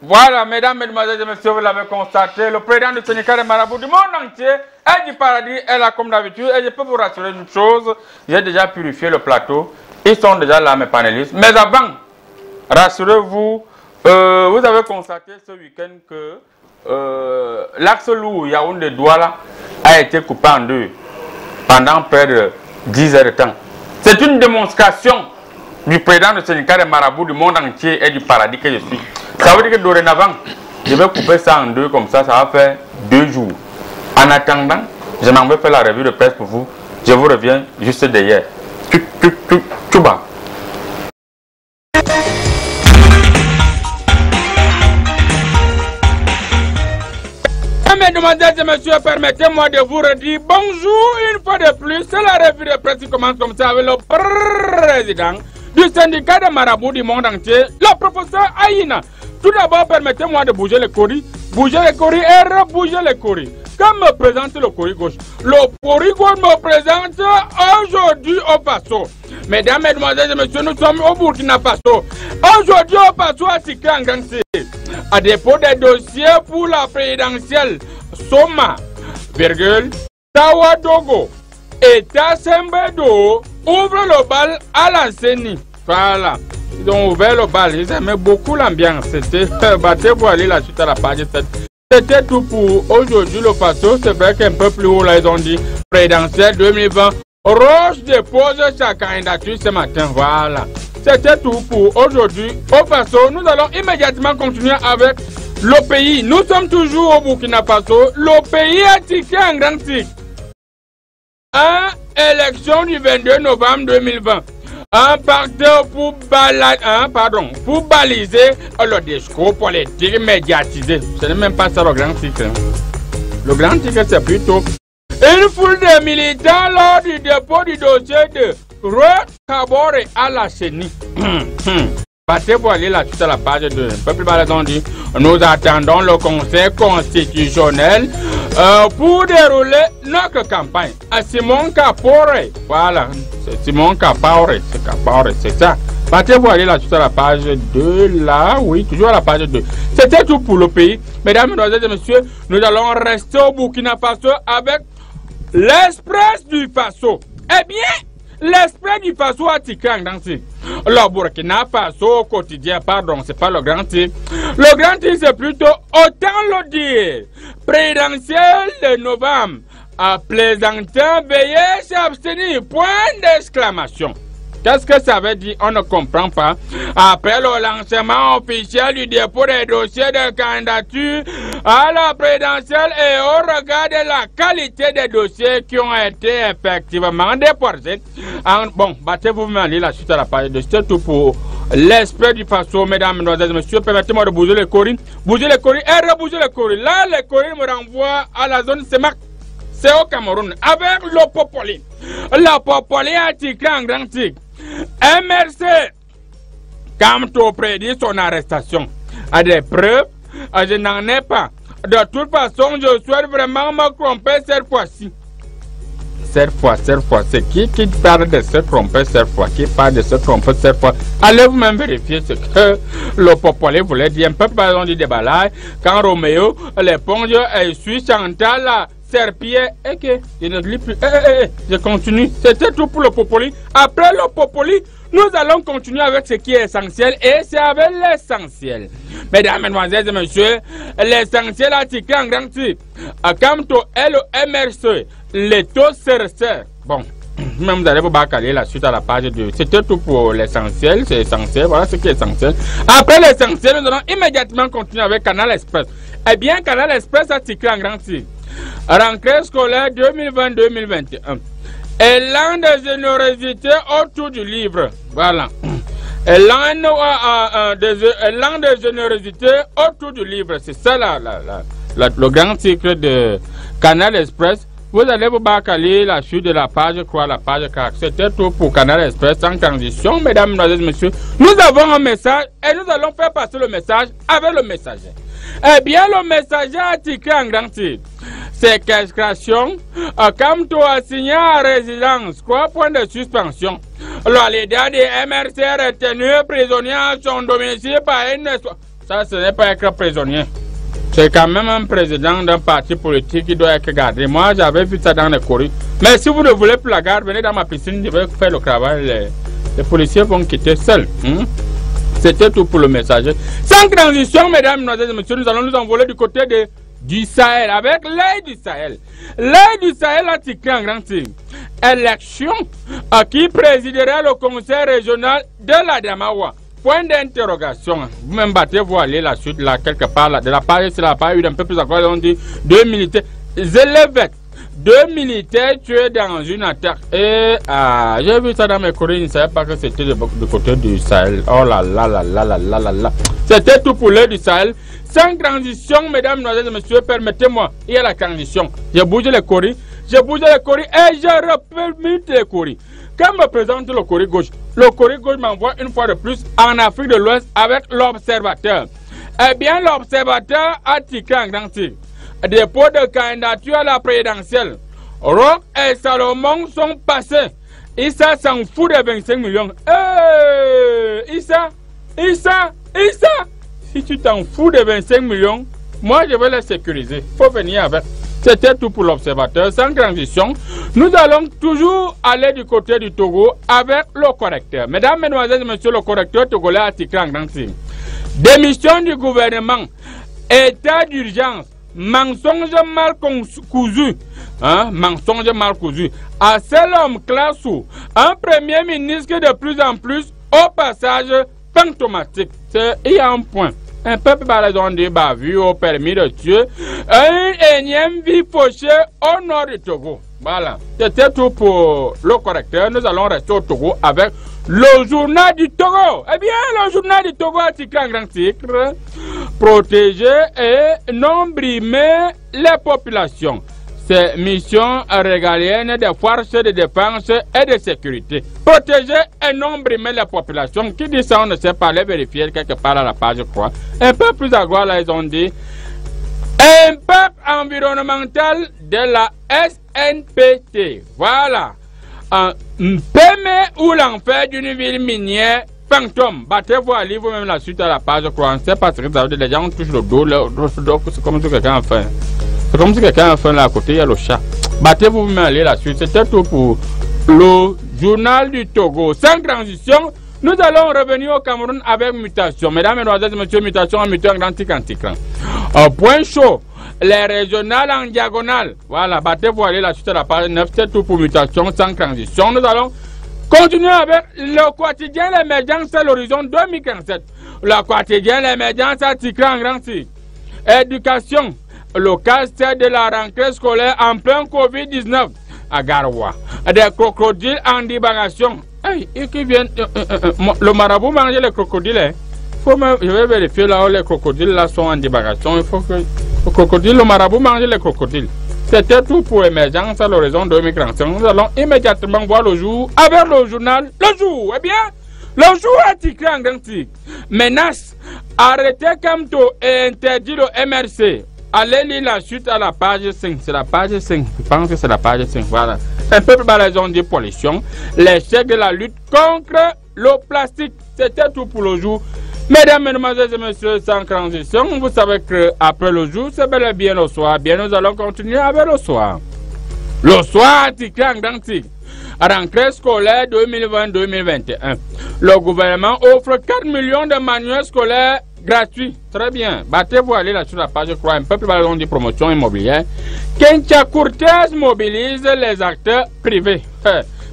Voilà, mesdames, mesdemoiselles et messieurs, vous l'avez constaté, le président du syndicat des marabouts du monde entier est du paradis, est là comme d'habitude, et je peux vous rassurer une chose, j'ai déjà purifié le plateau, ils sont déjà là, mes panélistes, mais avant, rassurez-vous, vous avez constaté ce week-end que l'axe lourd Yaoundé-Douala a été coupé en deux pendant près de 10 heures de temps. C'est une démonstration du président du syndicat des marabouts du monde entier et du paradis que je suis. Ça veut dire que dorénavant, je vais couper ça en deux comme ça va faire 2 jours. En attendant, je m'en vais faire la revue de presse pour vous. Je vous reviens juste derrière. Tchouba. Mesdemoiselles et messieurs, permettez-moi de vous redire bonjour une fois de plus. C'est la revue de presse qui commence comme ça avec le président du syndicat des marabouts du monde entier, le professeur Aïna. Tout d'abord, permettez-moi de bouger les coris et rebouger les coris. Comme me présente le cori gauche, le cori gauche me présente aujourd'hui au Faso. Mesdames, mesdemoiselles et messieurs, nous sommes au Burkina Faso. Aujourd'hui au Faso à Sikangangsi, à dépôt des dossiers pour la présidentielle Soma, Tawadogo et Tassembedo ouvre le bal à la CENI. Voilà. Ils ont ouvert le bal, ils aimaient beaucoup l'ambiance. C'était battez pour aller la suite à la page 7. C'était tout pour aujourd'hui le Faso. C'est vrai qu'un peu plus haut là, ils ont dit présidentielle 2020. Roche dépose sa candidature ce matin. Voilà. C'était tout pour aujourd'hui au Faso. Nous allons immédiatement continuer avec le pays. Nous sommes toujours au Burkina Faso. Le pays a tiqué en grand tic. Élection du 22 novembre 2020. Un partenaire pour baliser le discours politique médiatisé. Ce n'est même pas ça le grand titre. Le grand titre, c'est plutôt une foule de militants lors du dépôt du dossier de Kabore à la CENI. Passez pour aller là suite à la page 2. Un peu plus bas, ils ont dit nous attendons le Conseil constitutionnel pour dérouler notre campagne. À Simon Kapore, voilà, c'est Simon Kapore, c'est ça. Passez pour aller là suite à la page 2, là, oui, toujours à la page 2. C'était tout pour le pays. Mesdames, mesdemoiselles et messieurs, nous allons rester au Burkina Faso avec l'Express du Faso. Eh bien, l'Express du Faso a tiqué en dansé. Le Burkina Faso au quotidien, pardon, c'est pas le grand titre. Le grand titre, c'est plutôt autant le dire. Présidentiel de novembre. À plaisantin, veuillez s'abstenir. Point d'exclamation. Qu'est-ce que ça veut dire? On ne comprend pas. Après le lancement officiel du dépôt des dossiers de candidature à la présidentielle et au regard de la qualité des dossiers qui ont été effectivement déposés. Bon, battez-vous aller la suite à la page de c'est tout pour l'esprit du Faso, mesdames, mesdemoiselles et messieurs. Permettez-moi de bouger les coris et rebouger les coris. Là, les coris me renvoient à la zone Semak. C'est au Cameroun, avec le Popoli. Le Popoli a tiqué en grand tic. MRC, Kamto prédit son arrestation. À des preuves, je n'en ai pas. De toute façon, je souhaite vraiment me tromper cette fois-ci. Cette fois, c'est qui parle de se tromper cette fois? Qui parle de se tromper cette fois? Allez vous-même vérifier ce que le Popoli voulait dire. Un peu par exemple du déballage. Quand Roméo, l'éponge, suit Chantal, Serpier, et que je ne lis plus. Je continue. C'était tout pour le Popoli. Après le Popoli, nous allons continuer avec ce qui est essentiel. Et c'est avec l'essentiel. Mesdames, mesdemoiselles et messieurs, l'essentiel a tiqué en grand type. Kamto et le MRC, les taux CRC. Bon, même vous allez vous bacaler la suite à la page 2. C'était tout pour l'essentiel. C'est essentiel. Voilà ce qui est essentiel. Après l'essentiel, nous allons immédiatement continuer avec Canal Express. Eh bien, Canal Express a tiqué en grand type. Rentrée scolaire 2020-2021. Élan de générosité autour du livre. Voilà. Élan de générosité autour du livre. C'est ça le grand titre de Canal Express. Vous allez vous bacaler la suite de la page 3, la page 4. C'était tout pour Canal Express en transition. Mesdames, mesdemoiselles et messieurs, nous avons un message et nous allons faire passer le message avec le messager. Eh bien, le messager a tiqué en grand titre. Séquestration, comme tu as signé à résidence, 3 points de suspension. Le leader des MRC retenu prisonnier à son domicile par une Ça, ce n'est pas être prisonnier. C'est quand même un président d'un parti politique qui doit être gardé. Moi, j'avais vu ça dans les courriers. Mais si vous ne voulez plus la garde, venez dans ma piscine, je vais faire le travail. Les policiers vont quitter seuls. C'était tout pour le messager. Sans transition, mesdames, mesdemoiselles et messieurs, nous allons nous envoler du côté du Sahel, avec l'œil du Sahel. L'œil du Sahel a tiqué en grand signe. Élection qui présiderait le conseil régional de la Damawa. Point d'interrogation. Vous-même battez-vous aller la suite, là, quelque part, là, de la page, c'est la page, un peu plus encore, on dit 2 militaires. Zélévec, 2 militaires tués dans une attaque. Et j'ai vu ça dans mes courriers, je ne savais pas que c'était du côté du Sahel. Oh là là là là là là là là. C'était tout pour l'heure du Sahel. Sans transition, mesdames, mesdemoiselles et messieurs, permettez-moi, il y a la transition. J'ai bougé les courriers, et je repère les courriers. Quand me présente le courrier gauche m'envoie une fois de plus en Afrique de l'Ouest avec l'observateur. Eh bien, l'observateur a tiqué en grand tir. Dépôt de candidature à la présidentielle. Roch et Salomon sont passés. Issa s'en fout de 25 millions. Issa, si tu t'en fous de 25 millions, moi je vais les sécuriser. Faut venir avec. C'était tout pour l'observateur. Sans transition, nous allons toujours aller du côté du Togo avec le correcteur. Mesdames, mesdemoiselles et messieurs, le correcteur togolais a tiqué en grand signe. Démission du gouvernement. État d'urgence. Mensonge mal cousu. Mensonge mal cousu. À seul homme classe où un premier ministre de plus en plus au passage fantomatique. Il y a un point. Un peuple balaison de bavure au permis de tuer. Une énième vie fauchée au nord du Togo. Voilà. C'était tout pour le correcteur. Nous allons rester au Togo avec le journal du Togo. Eh bien, le journal du Togo a titré en grand titre. Protéger et non brimer les populations. C'est mission régalienne des forces de défense et de sécurité. Protéger et non brimer les populations. Qui dit ça, on ne sait pas, les vérifier quelque part à la page, je crois. Un peu plus à gauche, là, ils ont dit impact environnemental de la SNPT. Voilà. Pémé ou l'enfer d'une ville minière fantôme. Battez-vous à lire vous-même la suite à la page, je crois. On ne sait pas ce que ça veut dire. Les gens touchent le dos, c'est comme si quelqu'un a faim. C'est comme si quelqu'un a faim là à côté, il y a le chat. Battez-vous vous-même à lire la suite. C'était tout pour le journal du Togo. Sans transition, nous allons revenir au Cameroun avec mutation. Mesdames, mesdemoiselles et messieurs, mutation en mutant grand anti-cran. Point chaud. Les régionales en diagonale. Voilà, battez-vous aller la suite à la page 9. C'est tout pour mutation sans transition. Nous allons continuer avec le quotidien l'émergence à l'horizon 2047. Le quotidien l'émergence à Tikran en grand site. Éducation. Le casse de la rentrée scolaire en plein Covid-19 à Garoua. Des crocodiles en divagation. Hey, qui viennent, le marabout mange les crocodiles. Hein? Je vais vérifier là où les crocodiles là sont en divagation. Il faut que le marabout mange les crocodiles. C'était tout pour l'émergence à l'horizon 2045. Nous allons immédiatement voir le jour avec le journal Le Jour. Eh bien, le jour a titré en grand titre. Menace. Arrêtez Kamto et interdit le MRC. Allez lire la suite à la page 5. C'est la page 5. Je pense que c'est la page 5. Voilà. Un peu par raison de pollution. L'échec de la lutte contre le plastique. C'était tout pour le jour. Mesdames, mesdemoiselles et messieurs, sans transition, vous savez qu'après le jour, c'est bel et bien le soir. Bien, nous allons continuer avec le soir. Le soir, titre en grand titre. Rentrée scolaire 2020-2021. Le gouvernement offre 4 millions de manuels scolaires gratuits. Très bien. Battez-vous aller là sur la page, je crois, un peu plus bas de promotion immobilière. Kentia Cortez mobilise les acteurs privés.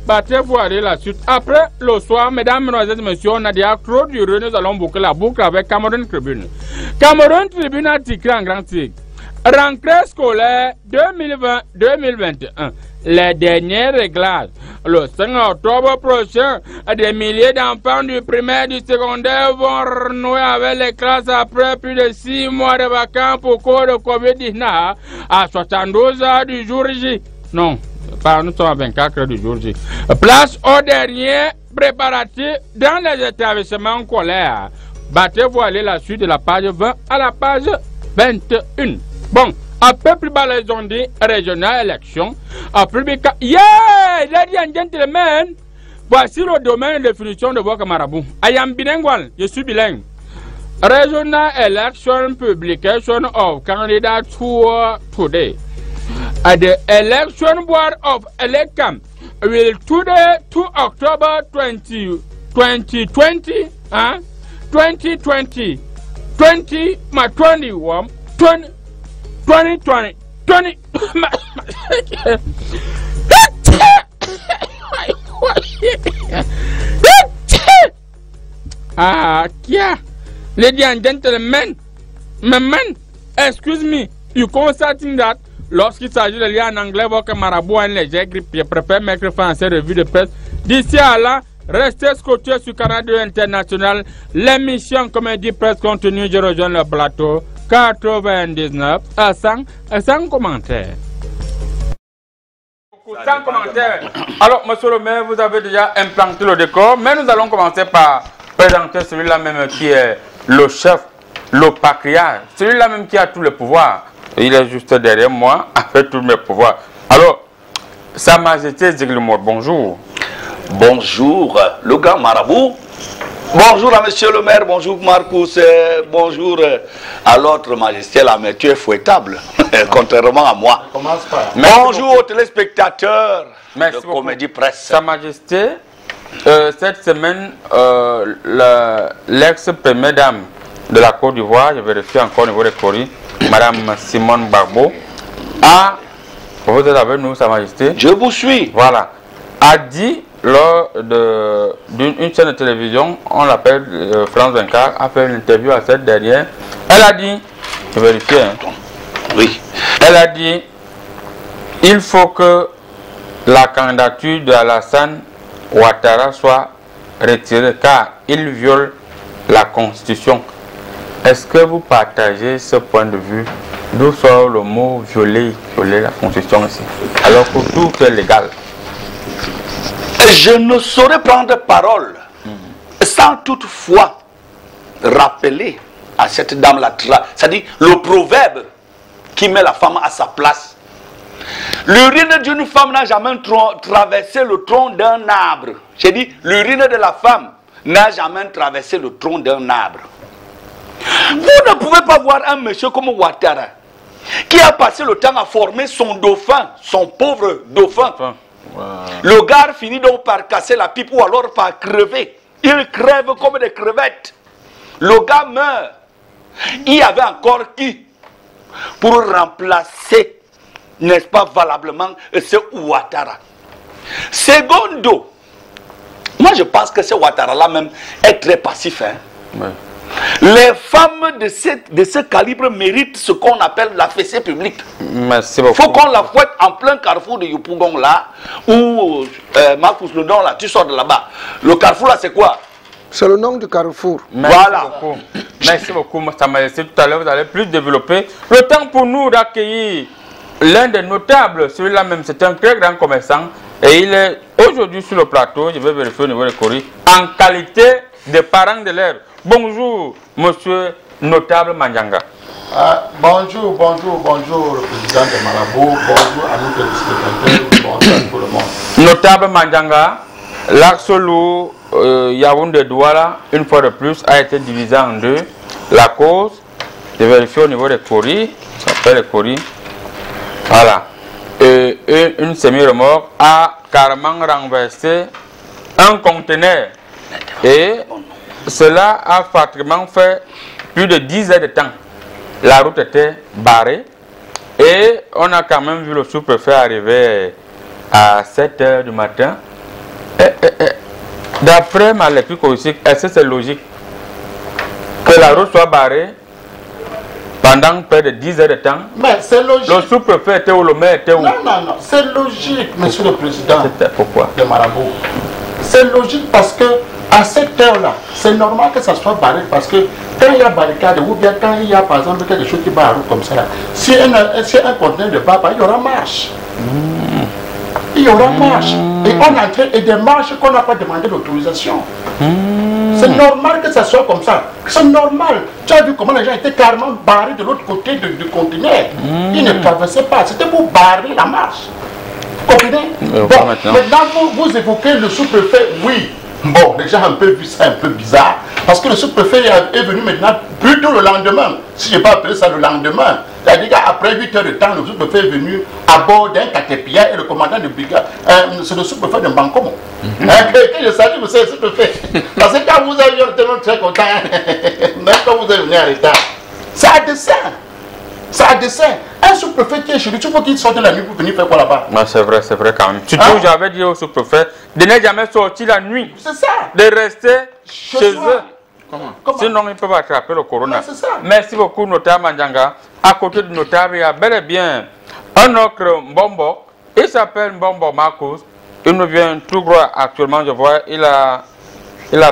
Battez-vous aller la suite. Après le soir, mesdames, mesdemoiselles et messieurs, on a dit trop duré. Nous allons boucler la boucle avec Cameroun Tribune. Cameroun Tribune a titré en grand titre. Rentrée scolaire 2020-2021. Les derniers réglages. Le 5 octobre prochain, des milliers d'enfants du primaire et du secondaire vont renouer avec les classes après plus de 6 mois de vacances pour cause de Covid-19 à 72 heures du jour J. Non, nous sommes à 24 heures du jour J. Place aux derniers préparatifs dans les établissements scolaires. Battez-vous aller la suite de la page 20 à la page 21. Bon. Un peu plus bas les ondes régionales élections. Un peu plus yeah, ladies and gentlemen, voici le domaine de définition de votre marabout. I am bilingual, je suis bilingue. regional election publication of candidature today. The election board of Elecam will today 2 October 2020 2020 2021 2020 20 yeah. Ladies and gentlemen, excuse me, you constating that lorsqu'il s'agit de lire en anglais, votre marabout a une légère grippe, je préfère mettre français revue de presse. D'ici à là, restez scotchés sur Canal 2 International. L'émission Comédie Presse continue, je rejoins le plateau 99 à 100 commentaires. Sans commentaire. Alors, monsieur le maire, vous avez déjà implanté le décor, mais nous allons commencer par présenter celui-là même qui est le chef, le patriarche, celui-là même qui a tous les pouvoirs. Il est juste derrière moi, avec tous mes pouvoirs. Alors, Sa Majesté Ziglimor, bonjour. Bonjour, le grand marabout. Bonjour à monsieur le maire, bonjour Marcus, bonjour à l'autre majesté là, mais tu es fouettable, contrairement à moi. Bonjour aux téléspectateurs de Comédie Presse. Sa Majesté, cette semaine, l'ex-première dame de la Côte d'Ivoire, je vérifie encore au niveau des Coris, Madame Simone Barbeau, vous êtes avec nous, Sa Majesté. Je vous suis. Voilà, a dit lors d'une chaîne de télévision, on l'appelle France 24, a fait une interview à cette dernière. Elle a dit, je vérifie, oui. Elle a dit, il faut que la candidature de Alassane Ouattara soit retirée car il viole la Constitution. Est-ce que vous partagez ce point de vue? D'où sort le mot violer la Constitution ici, alors que tout est légal? Je ne saurais prendre parole sans toutefois rappeler à cette dame-là, c'est-à-dire le proverbe qui met la femme à sa place. L'urine d'une femme n'a jamais traversé le tronc d'un arbre. J'ai dit, l'urine de la femme n'a jamais traversé le tronc d'un arbre. Vous ne pouvez pas voir un monsieur comme Ouattara qui a passé le temps à former son dauphin, son pauvre dauphin. Wow. Le gars finit donc par casser la pipe ou alors par crever. Il crève comme des crevettes. Le gars meurt. Il y avait encore qui pour remplacer, n'est-ce pas, valablement ce Ouattara. Secondo, moi je pense que ce Ouattara-là même est très passif. Hein? Ouais. Les femmes de ce calibre méritent ce qu'on appelle la fessée publique. Merci beaucoup. Il faut qu'on la fouette en plein carrefour de Yopougon là, ou Marcus le nom là, tu sors de là-bas. Le carrefour là c'est quoi? C'est le nom du carrefour. Merci beaucoup. Merci beaucoup, Sa Majesté. Tout à l'heure, vous allez plus développer. Le temps pour nous d'accueillir l'un des notables, celui-là même, c'est un très grand commerçant. Et il est aujourd'hui sur le plateau, je vais vérifier au niveau des courriers, en qualité de parent d'élèves. Bonjour, monsieur notable Mandianga. Bonjour, le président de Marabout, bonjour à nos téléspectateurs, bonjour à tout le monde. Notable Mandianga, l'Axolou Yaoundé Douala, une fois de plus, a été divisé en deux. La cause, je vérifie au niveau des courriers, ça s'appelle les courriers. Voilà. Une semi-remorque a carrément renversé un conteneur. Et cela a pratiquement fait plus de 10 heures de temps. La route était barrée et on a quand même vu le sous-préfet arriver à 7 heures du matin. D'après ma lecture politique, est-ce que c'est logique que la route soit barrée pendant près de 10 heures de temps? Mais c'est logique. Le sous-préfet était où, le maire était où? Non, c'est logique, monsieur le président. Pourquoi? De Marabout. C'est logique parce que à cette heure-là, c'est normal que ça soit barré parce que quand il y a barricade ou bien quand il y a par exemple quelque chose qui bat la route comme ça, là, si un conteneur ne bat pas, il y aura marche. Il y aura marche. Et on entre et des marches qu'on n'a pas demandé d'autorisation. C'est normal que ça soit comme ça. C'est normal. Tu as vu comment les gens étaient carrément barrés de l'autre côté du conteneur. Ils ne traversaient pas. C'était pour barrer la marche. Vous comprenez? Bon, maintenant vous évoquez le sous-préfet, oui. Bon, les gens ont un peu vu ça un peu bizarre. Parce que le sous-préfet est venu maintenant plutôt le lendemain. Si je ne vais pas appeler ça le lendemain. C'est-à-dire qu'après 8 heures de temps, le sous-préfet est venu à bord d'un caterpillar et le commandant de brigade, c'est le sous-préfet de Bancomo. Que je salue, monsieur le sous-préfet. Parce que quand vous avez eu le téléphone très content, même quand vous êtes venu à l'état, ça a dessein. Ça a dessein. Un sous-préfet qui est chez lui, tu veux qu'il sorte de la nuit pour venir faire quoi là-bas? C'est vrai quand même. Surtout, j'avais dit au sous-préfet de ne jamais sortir la nuit. C'est ça. De rester chez eux. Comment? Sinon, ils peuvent attraper le corona. C'est ça. Merci beaucoup, notable Mandjanga. À côté du notable, il y a bel et bien un autre Mbombo. Il s'appelle Mbombo Marcos. Il nous vient tout droit actuellement, je vois. Il a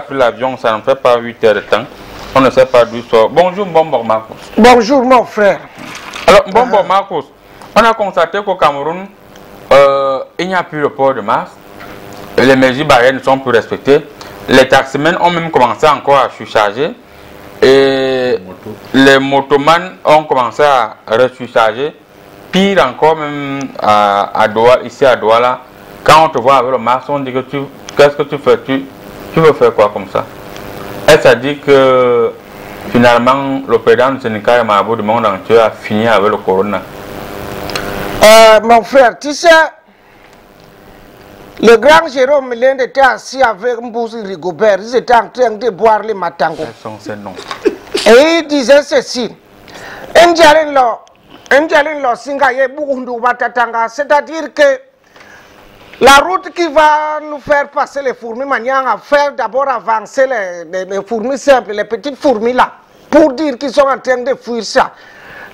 pris l'avion, ça ne fait pas 8 heures de temps. On ne sait pas d'où il sort. Bonjour Mbombo Marcos. Bonjour mon frère. Alors Mbombo Marcos, on a constaté qu'au Cameroun, il n'y a plus le port de masque. Les mesures barrières ne sont plus respectées. Les taximens ont même commencé encore à surcharger. Et les motomans ont commencé à resurcharger. Pire encore, même à Douala, ici à Douala, quand on te voit avec le masque, on dit que qu'est-ce que tu fais? Tu veux faire quoi comme ça? Est-ce à dire que finalement le président du syndicat et marabout du monde entier a fini avec le corona? Mon frère, tu sais, le grand Jérôme Linde était assis avec Mbouzi Rigobert. Ils étaient en train de boire les matangos. Quels sont ces noms? Et il disait ceci. C'est-à-dire que la route qui va nous faire passer les fourmis maniant à faire d'abord avancer les fourmis simples, les petites fourmis là, pour dire qu'ils sont en train de fuir ça.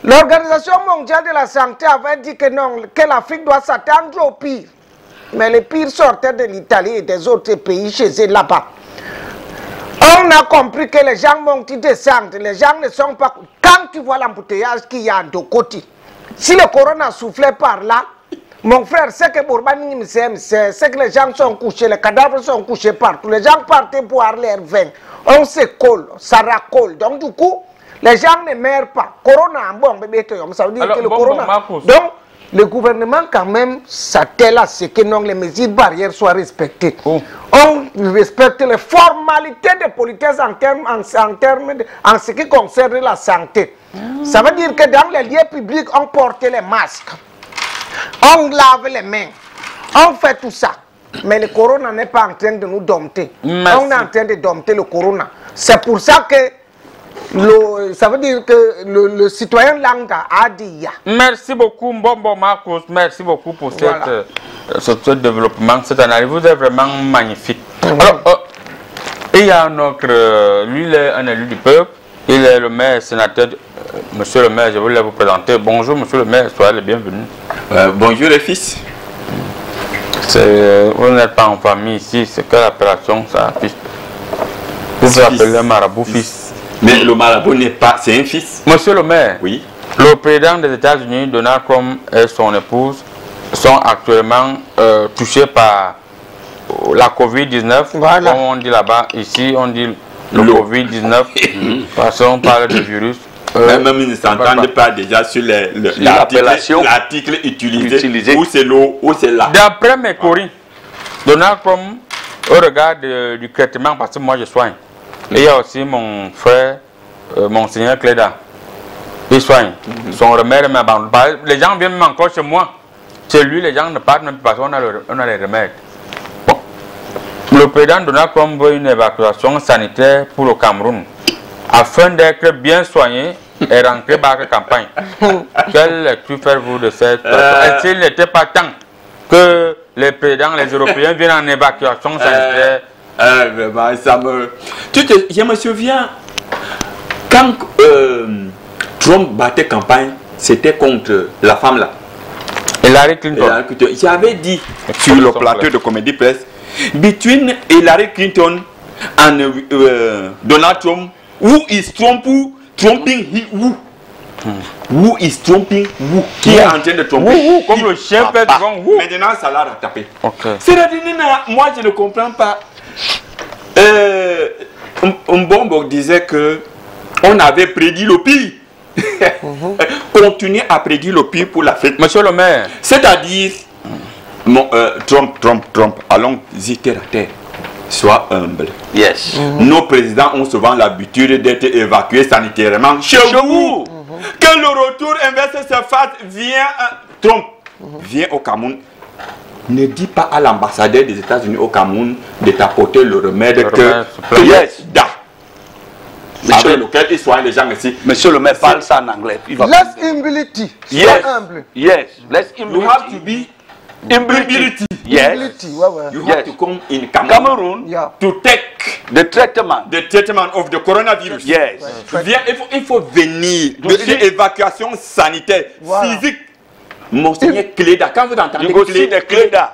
L'Organisation mondiale de la santé avait dit que non, que l'Afrique doit s'attendre au pire. Mais le pire sortait de l'Italie et des autres pays chez eux là-bas. On a compris que les gens montent, ils descendent, les gens ne sont pas... Quand tu vois l'embouteillage qu'il y a de côté, si le corona soufflait par là, mon frère, c'est que Bourbani, c'est que les gens sont couchés, les cadavres sont couchés partout, les gens partaient boire leur vin, on se colle, ça racole, donc du coup, les gens ne meurent pas. Corona, bon, bébé, ça veut dire que le corona... Donc, le gouvernement quand même s'attelle à ce que non, les mesures barrières soient respectées. On respecte les formalités de politesse en ce qui concerne la santé. Ça veut dire que dans les lieux publics, on porte les masques, on lave les mains, on fait tout ça. Mais le corona n'est pas en train de nous dompter. Merci. On est en train de dompter le corona. C'est pour ça que ça veut dire que le citoyen lambda a dit. Merci beaucoup Mbombo Marcos, merci beaucoup pour ce développement, cette analyse, vous êtes vraiment magnifique. Alors, il y a un autre, lui il est un élu du peuple, il est le maire sénateur, monsieur le maire, je voulais vous présenter. Bonjour monsieur le maire, soyez le bienvenu. Bonjour les fils. Vous n'êtes pas en famille ici, c'est quelle appellation ça, fils? Vous vous appelez marabout fils. Mais le marabout n'est pas, c'est un fils. Monsieur le maire, oui. Le président des États-Unis, Donald Trump, et son épouse sont actuellement touchés par la Covid-19. Voilà. Comme on dit là-bas, ici on dit le Covid-19, parce qu'on parle de virus. Même ils ne s'entendent pas déjà sur l'article utilisé, où c'est l'eau, où c'est là. D'après mes courriers, Donald Trump, au regard du traitement, parce que moi je soigne, et il y a aussi mon frère, Monseigneur Cléda. Il soigne. Son remède, les gens viennent même encore chez moi. Chez lui, les gens ne parlent même pas parce qu'on a les remèdes. Bon. Le président Donald Trump veut une évacuation sanitaire pour le Cameroun afin d'être bien soigné et rentrer par la campagne. Quelle lecture faites-vous de cette est-ce qu'il n'était pas temps que les présidents, les Européens viennent en évacuation sanitaire? Ça me... Je me souviens, quand Trump battait campagne, c'était contre la femme là. Hillary Clinton. J'avais dit sur le plateau de Comédie Presse, between Hillary Clinton and Donald Trump, who is trumping who? Who is trumping who? Qui est en train de tromper? Comme le chien fait devant who? Maintenant, ça l'a rattrapé. Okay. C'est-à-dire, moi je ne comprends pas. Mbombo disait que on avait prédit le pire. Continuer à prédire le pire pour l'Afrique. Monsieur le maire. C'est-à-dire, Trump, allons-y terre à terre. sois humble. Yes. Nos présidents ont souvent l'habitude d'être évacués sanitairement chez vous. Que le retour inverse se fasse, Trump, viens au Cameroun. Ne dis pas à l'ambassadeur des États-Unis au Cameroun de t'apporter le remède Yes. avec lequel ils soignent les gens ici. Monsieur le maire parle ça en anglais. Less humility. Yes. Sois humble. Yes. Let's You have to be humility. Yes. Humility, ouais, ouais. You have to come in Cameroon Cameroon. Yeah. to take The treatment. the treatment of the coronavirus. Yes. Viens, il faut venir de l'évacuation sanitaire physique. Monseigneur Cléda, quand vous entendez Aussi de Cléda.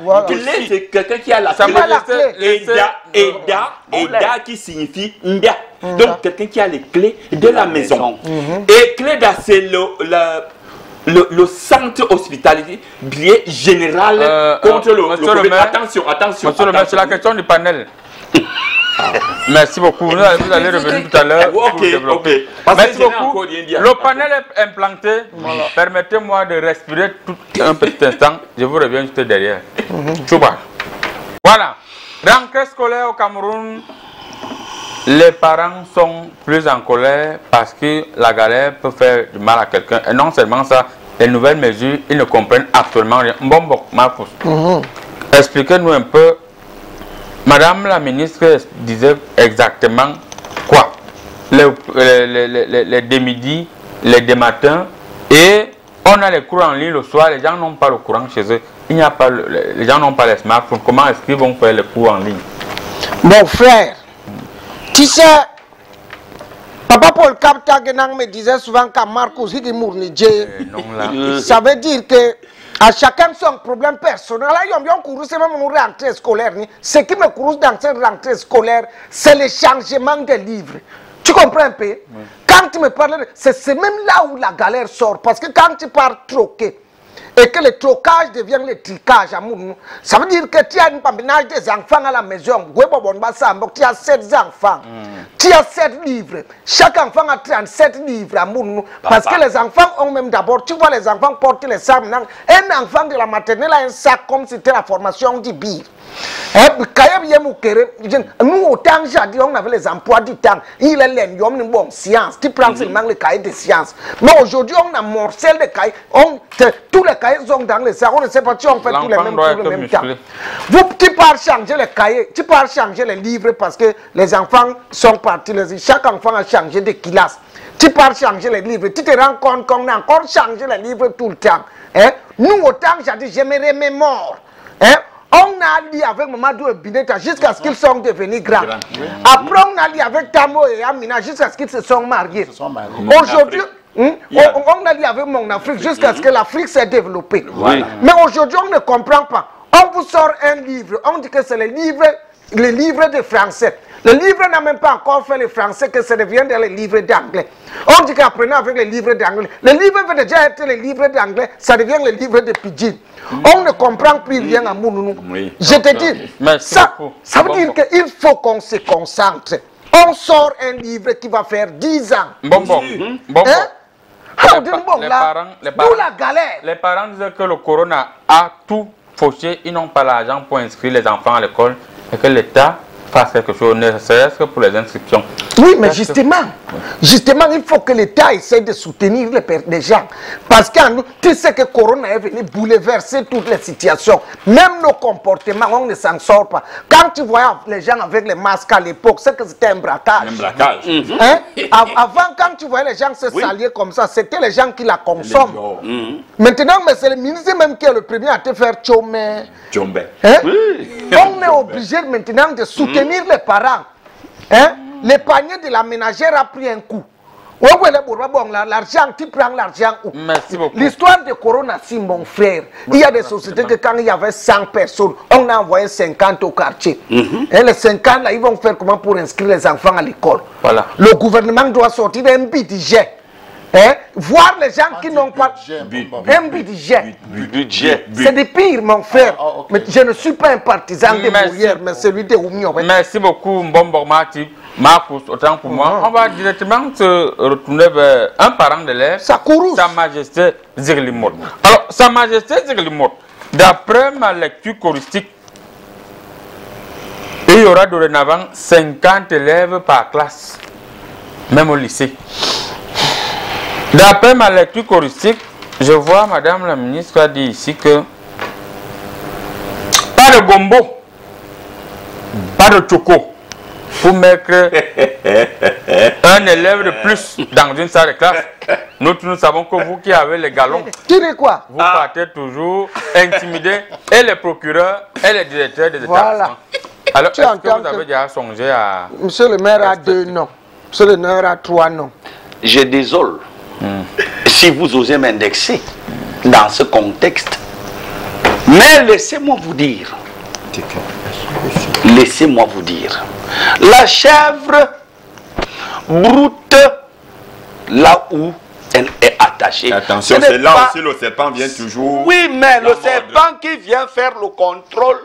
Voilà. Clé, c'est quelqu'un qui a la Ça m'a la clé. Eda qui signifie Nda. Donc quelqu'un qui a les clés de la maison. Et Cléda, c'est le centre hospitalier bien général contre le Covid. Attention. Monsieur le maire, c'est la question du panel. Merci beaucoup. Vous allez revenir tout à l'heure pour développer. Merci beaucoup. Le panel est implanté. Permettez-moi de respirer tout un petit instant. Je vous reviens juste derrière. Chouba. Voilà. Rentrée scolaire au Cameroun. Les parents sont plus en colère parce que la galère peut faire du mal à quelqu'un. Et non seulement ça, les nouvelles mesures, ils ne comprennent absolument rien. Bon, Marcus, expliquez-nous un peu. Madame la ministre disait exactement quoi? Les demi-midi, les dématins, et on a les cours en ligne le soir, les gens n'ont pas le courant chez eux. Il n'y a pas les gens n'ont pas les smartphones. Comment est-ce qu'ils vont faire les cours en ligne? Mon frère, tu sais, Papa Paul Kaptagenang me disait souvent qu'à Marcus Hidimournidje, ça veut dire que à chacun son problème personnel. Là, il y a un cours, c'est même une rentrée scolaire. Ce qui me course dans cette rentrée scolaire, c'est le changement des livres. Tu comprends un peu? Quand tu me parles, c'est même là où la galère sort. Parce que quand tu pars troquer, et que le trocage devient le tricage à Mounou, ça veut dire que tu as une pambinage des enfants à la maison. Tu as 7 enfants. Tu as 7 livres. Chaque enfant a 37 livres à Mounou. Parce que les enfants ont même d'abord, tu vois les enfants porter les sacs. Un enfant de la maternelle a un sac comme si c'était la formation du bille. Nous, au temps, j'ai dit, on avait les emplois du temps. Il est l'environnement, bon, science. Tu prends seulement les cahiers de sciences. Mais aujourd'hui, on a morcel de cahiers. Tous les cahiers sont dans les sacs. On ne sait pas si on fait tous les mêmes temps. Tu pars changer les cahiers, tu pars changer les livres parce que les enfants sont partis. Chaque enfant a changé de classe. Tu pars changer les livres. Tu te rends compte qu'on a encore changé les livres tout le temps. Nous, au temps, j'ai dit, je me remémore. On a lié avec Mamadou et Bineta jusqu'à ce qu'ils sont devenus grands. Après, on a lié avec Tamo et Amina jusqu'à ce qu'ils se sont mariés. Aujourd'hui, on a lié avec mon Afrique jusqu'à ce que l'Afrique s'est développée. Mais aujourd'hui, on ne comprend pas. On vous sort un livre, on dit que c'est le livre de français. Le livre n'a même pas encore fait le français, que ça devient les livres d'anglais. On dit qu'apprenez avec les livres d'anglais. Le livre veut déjà être les livres d'anglais, ça devient le livre de pidgin. On ne comprend plus rien à Mounou. Je te dis, ça veut dire qu'il faut qu'on se concentre. On sort un livre qui va faire 10 ans. Les parents disent que le corona a tout fauché, ils n'ont pas l'argent pour inscrire les enfants à l'école et que l'État fasse quelque chose, ne serait-ce que pour les inscriptions. Oui, mais justement, il faut que l'État essaie de soutenir les gens. Parce que tu sais que le corona est venu bouleverser toutes les situations. Même nos comportements, on ne s'en sort pas. Quand tu vois les gens avec les masques à l'époque, c'est que c'était un braquage. Un braquage. Avant, quand tu voyais les gens se salir comme ça, c'était les gens qui la consomment. Maintenant, mais c'est le ministre même qui est le premier à te faire chômer. On est obligé maintenant de soutenir les parents. Le panier de la ménagère a pris un coup. L'argent, tu prends l'argent. Merci beaucoup. L'histoire de Corona, si mon frère, il y a des sociétés que quand il y avait 100 personnes, on a envoyé 50 au quartier. Et les 50 là, ils vont faire comment pour inscrire les enfants à l'école? Voilà. Le gouvernement doit sortir un budget. Voir les gens qui n'ont pas un budget. C'est de pire, mon frère. Mais je ne suis pas un partisan de Mouillère, mais celui de Oumio. Merci beaucoup, Mbombo Marcus, autant pour moi. On va directement se retourner vers un parent de l'air, Sa Majesté Zirlimot. Alors, Sa Majesté Zirlimot, d'après ma lecture choristique, Et il y aura dorénavant 50 élèves par classe, même au lycée. D'après ma lecture choristique, je vois Madame la ministre a dit ici que pas de gombo, pas de choco pour mettre un élève de plus dans une salle de classe. Nous savons que vous qui avez les galons, Tu dis quoi? vous partez toujours intimider et les procureurs et les directeurs des établissements. Alors, est-ce que vous avez déjà songé à... Monsieur le maire a 2 noms. Monsieur le maire a 3 noms. Je désole si vous osez m'indexer dans ce contexte. Mais laissez-moi vous dire. Laissez-moi vous dire. La chèvre broute là où elle est attachée. Attention, c'est là aussi le serpent vient toujours. Oui, mais le serpent qui vient faire le contrôle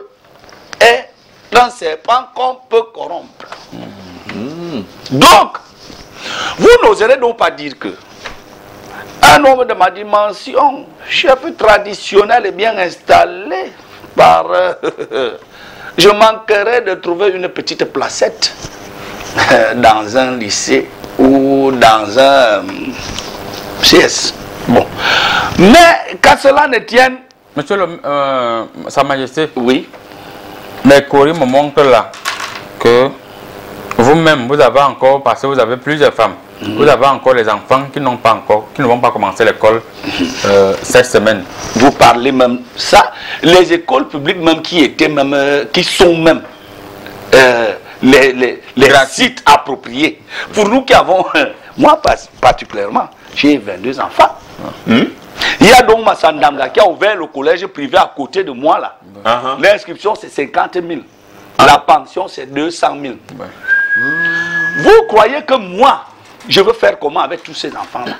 est un serpent qu'on peut corrompre. Donc, vous n'oserez donc pas dire que un homme de ma dimension, chef traditionnel et bien installé, je manquerais de trouver une petite placette dans un lycée ou dans un CS. Bon. Mais qu'à cela ne tienne... Monsieur Sa Majesté, oui. les courriers me montrent là que vous-même, vous avez encore, parce que vous avez plusieurs femmes, vous avez encore les enfants qui n'ont pas encore, qui ne vont pas commencer l'école cette semaine. Vous parlez même ça, les écoles publiques même qui étaient même, qui sont même les sites appropriés. Pour nous qui avons, moi particulièrement, j'ai 22 enfants. Il y a donc Massandamga qui a ouvert le collège privé à côté de moi là. L'inscription c'est 50 000. La pension c'est 200 000. Vous croyez que moi, je veux faire comment avec tous ces enfants-là?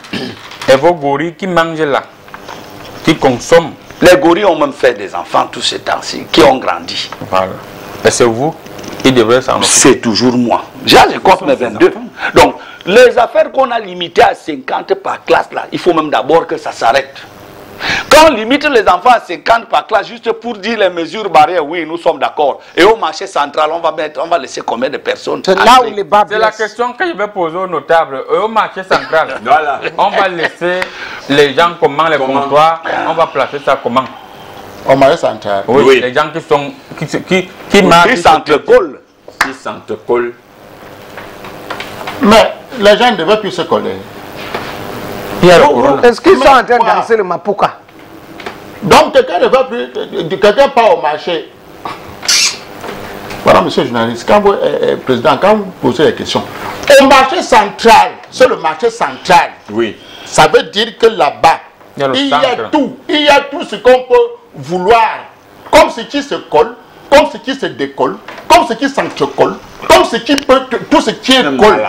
Et vos gorilles qui mangent là, qui consomment. Les gorilles ont même fait des enfants tous ces temps-ci, qui ont grandi. Voilà. Et c'est vous qui devrez s'en occuper. C'est toujours moi. Je compte mes 22. Donc, les affaires qu'on a limitées à 50 par classe, là, il faut même d'abord que ça s'arrête. Quand on limite les enfants à 50 par classe, juste pour dire les mesures barrières, oui, nous sommes d'accord. Et au marché central, on va laisser combien de personnes? C'est là où les bas C'est la question que je vais poser aux notables. Et au marché central, voilà. On va laisser les gens comment les comptoirs, on va placer ça comment? Au marché central. Oui, les gens qui sont qui marchent, qui s'entrecollent. Qui s'entrecollent. Mais les gens ne devaient plus se coller. Est-ce qu'ils sont en train de danser le Mapuka? Donc quelqu'un ne va plus, quelqu'un part au marché. Voilà, monsieur le journaliste, quand vous, président, quand vous posez la question, au marché central, c'est le marché central. Oui. Ça veut dire que là-bas, il y a tout ce qu'on peut vouloir, comme ce qui se colle, comme ce qui se décolle, comme ce qui s'entrecolle, comme ce qui peut, tout ce qui est collé.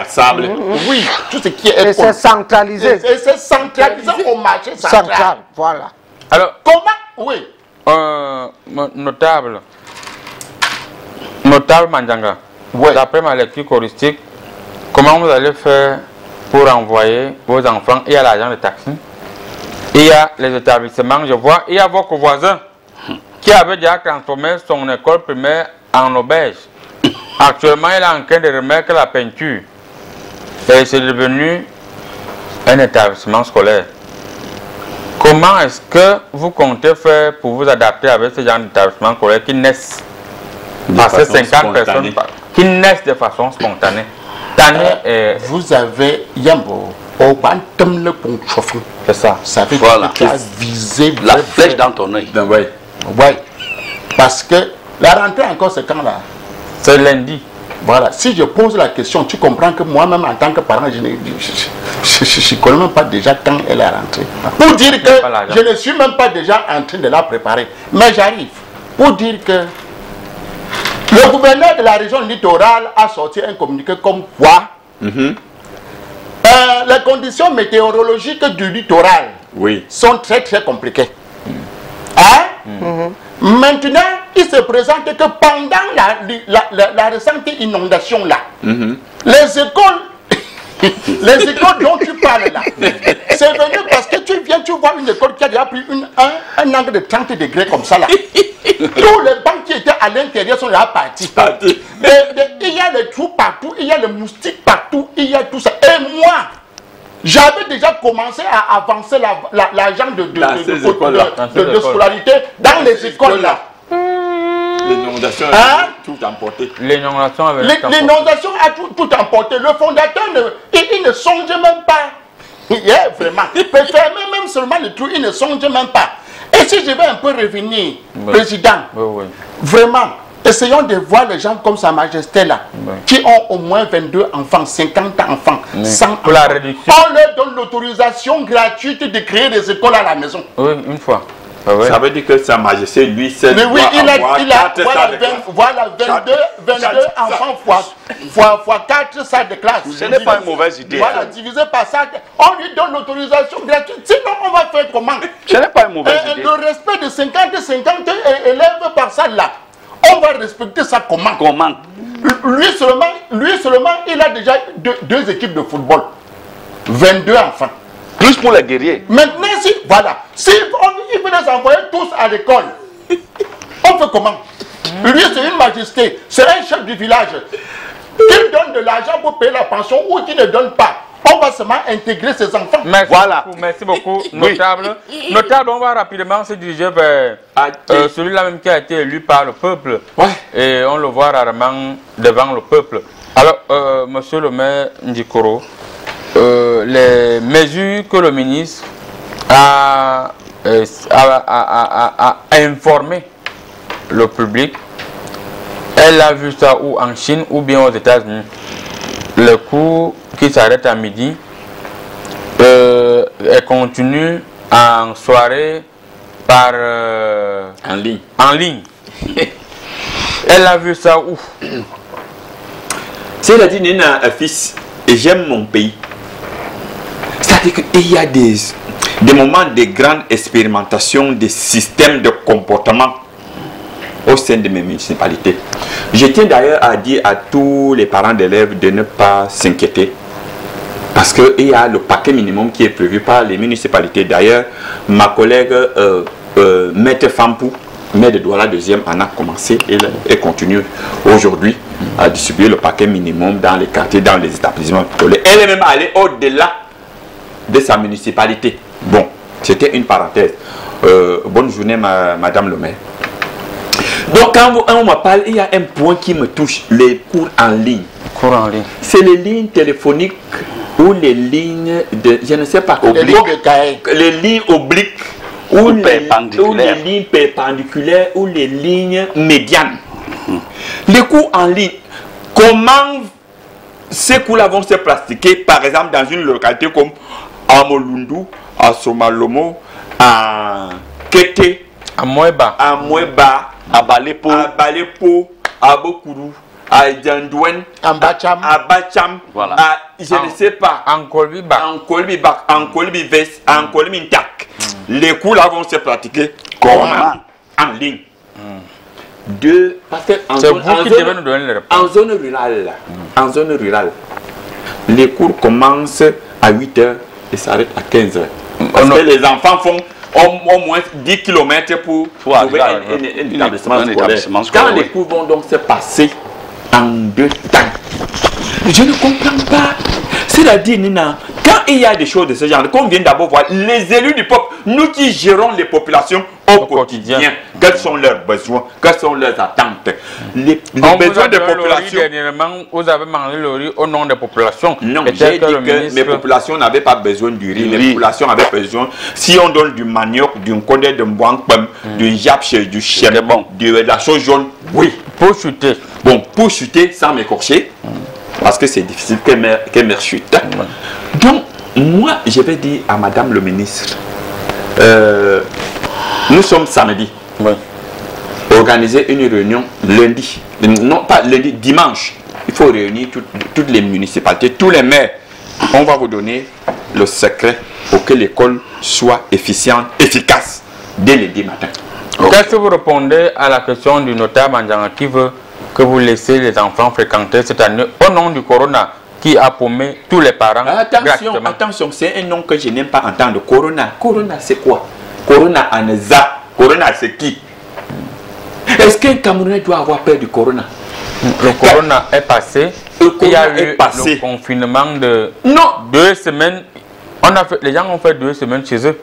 Oui, tout ce qui est collé. Et c'est centralisé. Et c'est centralisé au marché central. Voilà. Alors, comment? Oui. Notable Mandjanga, d'après ma lecture choristique, comment vous allez faire pour envoyer vos enfants? Il y a l'agent de taxi, il y a les établissements, je vois, il y a votre voisin qui avait déjà transformé son école primaire en auberge. Actuellement, il est en train de remettre la peinture. Et c'est devenu un établissement scolaire. Comment est-ce que vous comptez faire pour vous adapter avec ce genre d'établissement scolaire qui naissent par ces 50 personnes qui naissent de façon spontanée? Vous avez Yambo, au bantam le pont chauffé. C'est ça. Ça veut voilà. dire que tu as visé la flèche dans ton œil. Oui. Parce que la rentrée encore c'est quand là? C'est lundi. Voilà. Si je pose la question, tu comprends que moi-même en tant que parent, je ne connais même pas déjà quand elle est rentrée. Pour dire que je ne suis même pas déjà en train de la préparer. Mais j'arrive. Pour dire que le gouverneur de la région littorale a sorti un communiqué comme quoi les conditions météorologiques du littoral sont très très compliquées. Maintenant, il se présente que pendant la récente inondation là, les écoles dont tu parles là, c'est venu parce que tu viens, tu vois une école qui a déjà pris un angle de 30 degrés comme ça là. Tous les bancs qui étaient à l'intérieur sont déjà partis. il y a les trous partout, il y a les moustiques partout, il y a tout ça. Et moi, j'avais déjà commencé à avancer l'argent de scolarité dans les écoles là. L'inondation a tout emporté. L'inondation a tout emporté. Le fondateur, il ne songeait même pas. Yeah, vraiment. Fermer même seulement le trou, il ne songeait même pas. Et si je vais un peu revenir, président, vraiment, essayons de voir les gens comme Sa Majesté là, qui ont au moins 22 enfants, 50 enfants, 100 pour la réduction. On leur donne l'autorisation gratuite de créer des écoles à la maison. Oui, une fois. Ça veut dire que Sa Majesté, lui, c'est. Mais oui, il a voilà 22 enfants fois 4 salles de classe. Ce n'est pas une mauvaise idée. Voilà, divisé par ça, on lui donne l'autorisation gratuite. Sinon, on va faire comment? Ce n'est pas une mauvaise idée. Le respect de 50 élèves par salle là, on va respecter ça comment? Comment? Lui seulement, il a déjà deux équipes de football. 22 enfants. Plus pour les guerriers. Maintenant, si il veut les envoyer tous à l'école, on fait comment? Lui, c'est une majesté, c'est un chef du village. Qu'il donne de l'argent pour payer la pension ou qu'il ne donne pas, on va seulement intégrer ses enfants. Merci beaucoup. Notable. Notable, on va rapidement se diriger vers celui-là même qui a été élu par le peuple. Et on le voit rarement devant le peuple. Alors, monsieur le maire Ndikoro, les mesures que le ministre a informé le public, elle a vu ça ou en Chine ou bien aux États-Unis. Le cours qui s'arrête à midi, elle continue en soirée par en ligne. Elle a vu ça où? C'est la dit Nina, fils, et j'aime mon pays. C'est-à-dire qu'il y a des moments de grande expérimentation des systèmes de comportement au sein de mes municipalités. Je tiens d'ailleurs à dire à tous les parents d'élèves de ne pas s'inquiéter parce qu'il y a le paquet minimum qui est prévu par les municipalités. D'ailleurs, ma collègue Maître Fampou, maire de Douala deuxième, en a commencé et continue aujourd'hui à distribuer le paquet minimum dans les quartiers, dans les établissements. Elle est même allée au-delà de sa municipalité. Bon, c'était une parenthèse. Bonne journée, madame le maire. Donc, quand on me parle, il y a un point qui me touche, les cours en ligne. C'est les lignes téléphoniques ou les lignes de, je ne sais pas, les lignes obliques ou les lignes perpendiculaires ou les lignes médianes. Les cours en ligne, comment ces cours-là vont se pratiquer, par exemple, dans une localité comme à Molundu, à Somalomo, à Kete, à Moeba, à Balepo, à Bokuru, à Djandouen, à Bacham, voilà. Je ne sais pas, en Kolbibak, en Kolbivest, en Kolmintak. Les cours là vont se pratiquer comment? En ligne. Parce que en zone rurale, les cours commencent à 8h et s'arrêtent à 15h. Parce que les enfants font au moins 10 km pour trouver un établissement scolaire. Quand les cours vont donc se passer en 2 temps, je ne comprends pas. C'est-à-dire, Nina, quand il y a des choses de ce genre, qu'on vient d'abord voir les élus du peuple, nous qui gérons les populations au quotidien, quels sont leurs besoins, quelles sont leurs attentes. Les besoins des populations. Vous avez mangé le riz au nom des populations. Non, j'ai dit que mes populations n'avaient pas besoin du riz. Les populations avaient besoin, si on donne du manioc, du condé de mboangpem, du japche, du chien, de la chose jaune, oui. Pour chuter. Bon, pour chuter sans m'écorcher. Parce que c'est difficile que mère chute. Donc, moi, je vais dire à madame le ministre, nous sommes samedi. Organiser une réunion lundi. Non, pas lundi, dimanche. Il faut réunir toutes les municipalités, tous les maires. On va vous donner le secret pour que l'école soit efficiente, efficace dès le matin. Qu'est-ce que vous répondez à la question du notable Mandjanga qui veut que vous laissez les enfants fréquenter cette année au nom du corona qui a paumé tous les parents? Attention, c'est un nom que je n'aime pas entendre. Corona, c'est quoi? Corona Aneza. Corona c'est qui? Est-ce qu'un Camerounais doit avoir peur du corona? Le corona est passé. Il y a eu le confinement de 2 semaines. Les gens ont fait 2 semaines chez eux.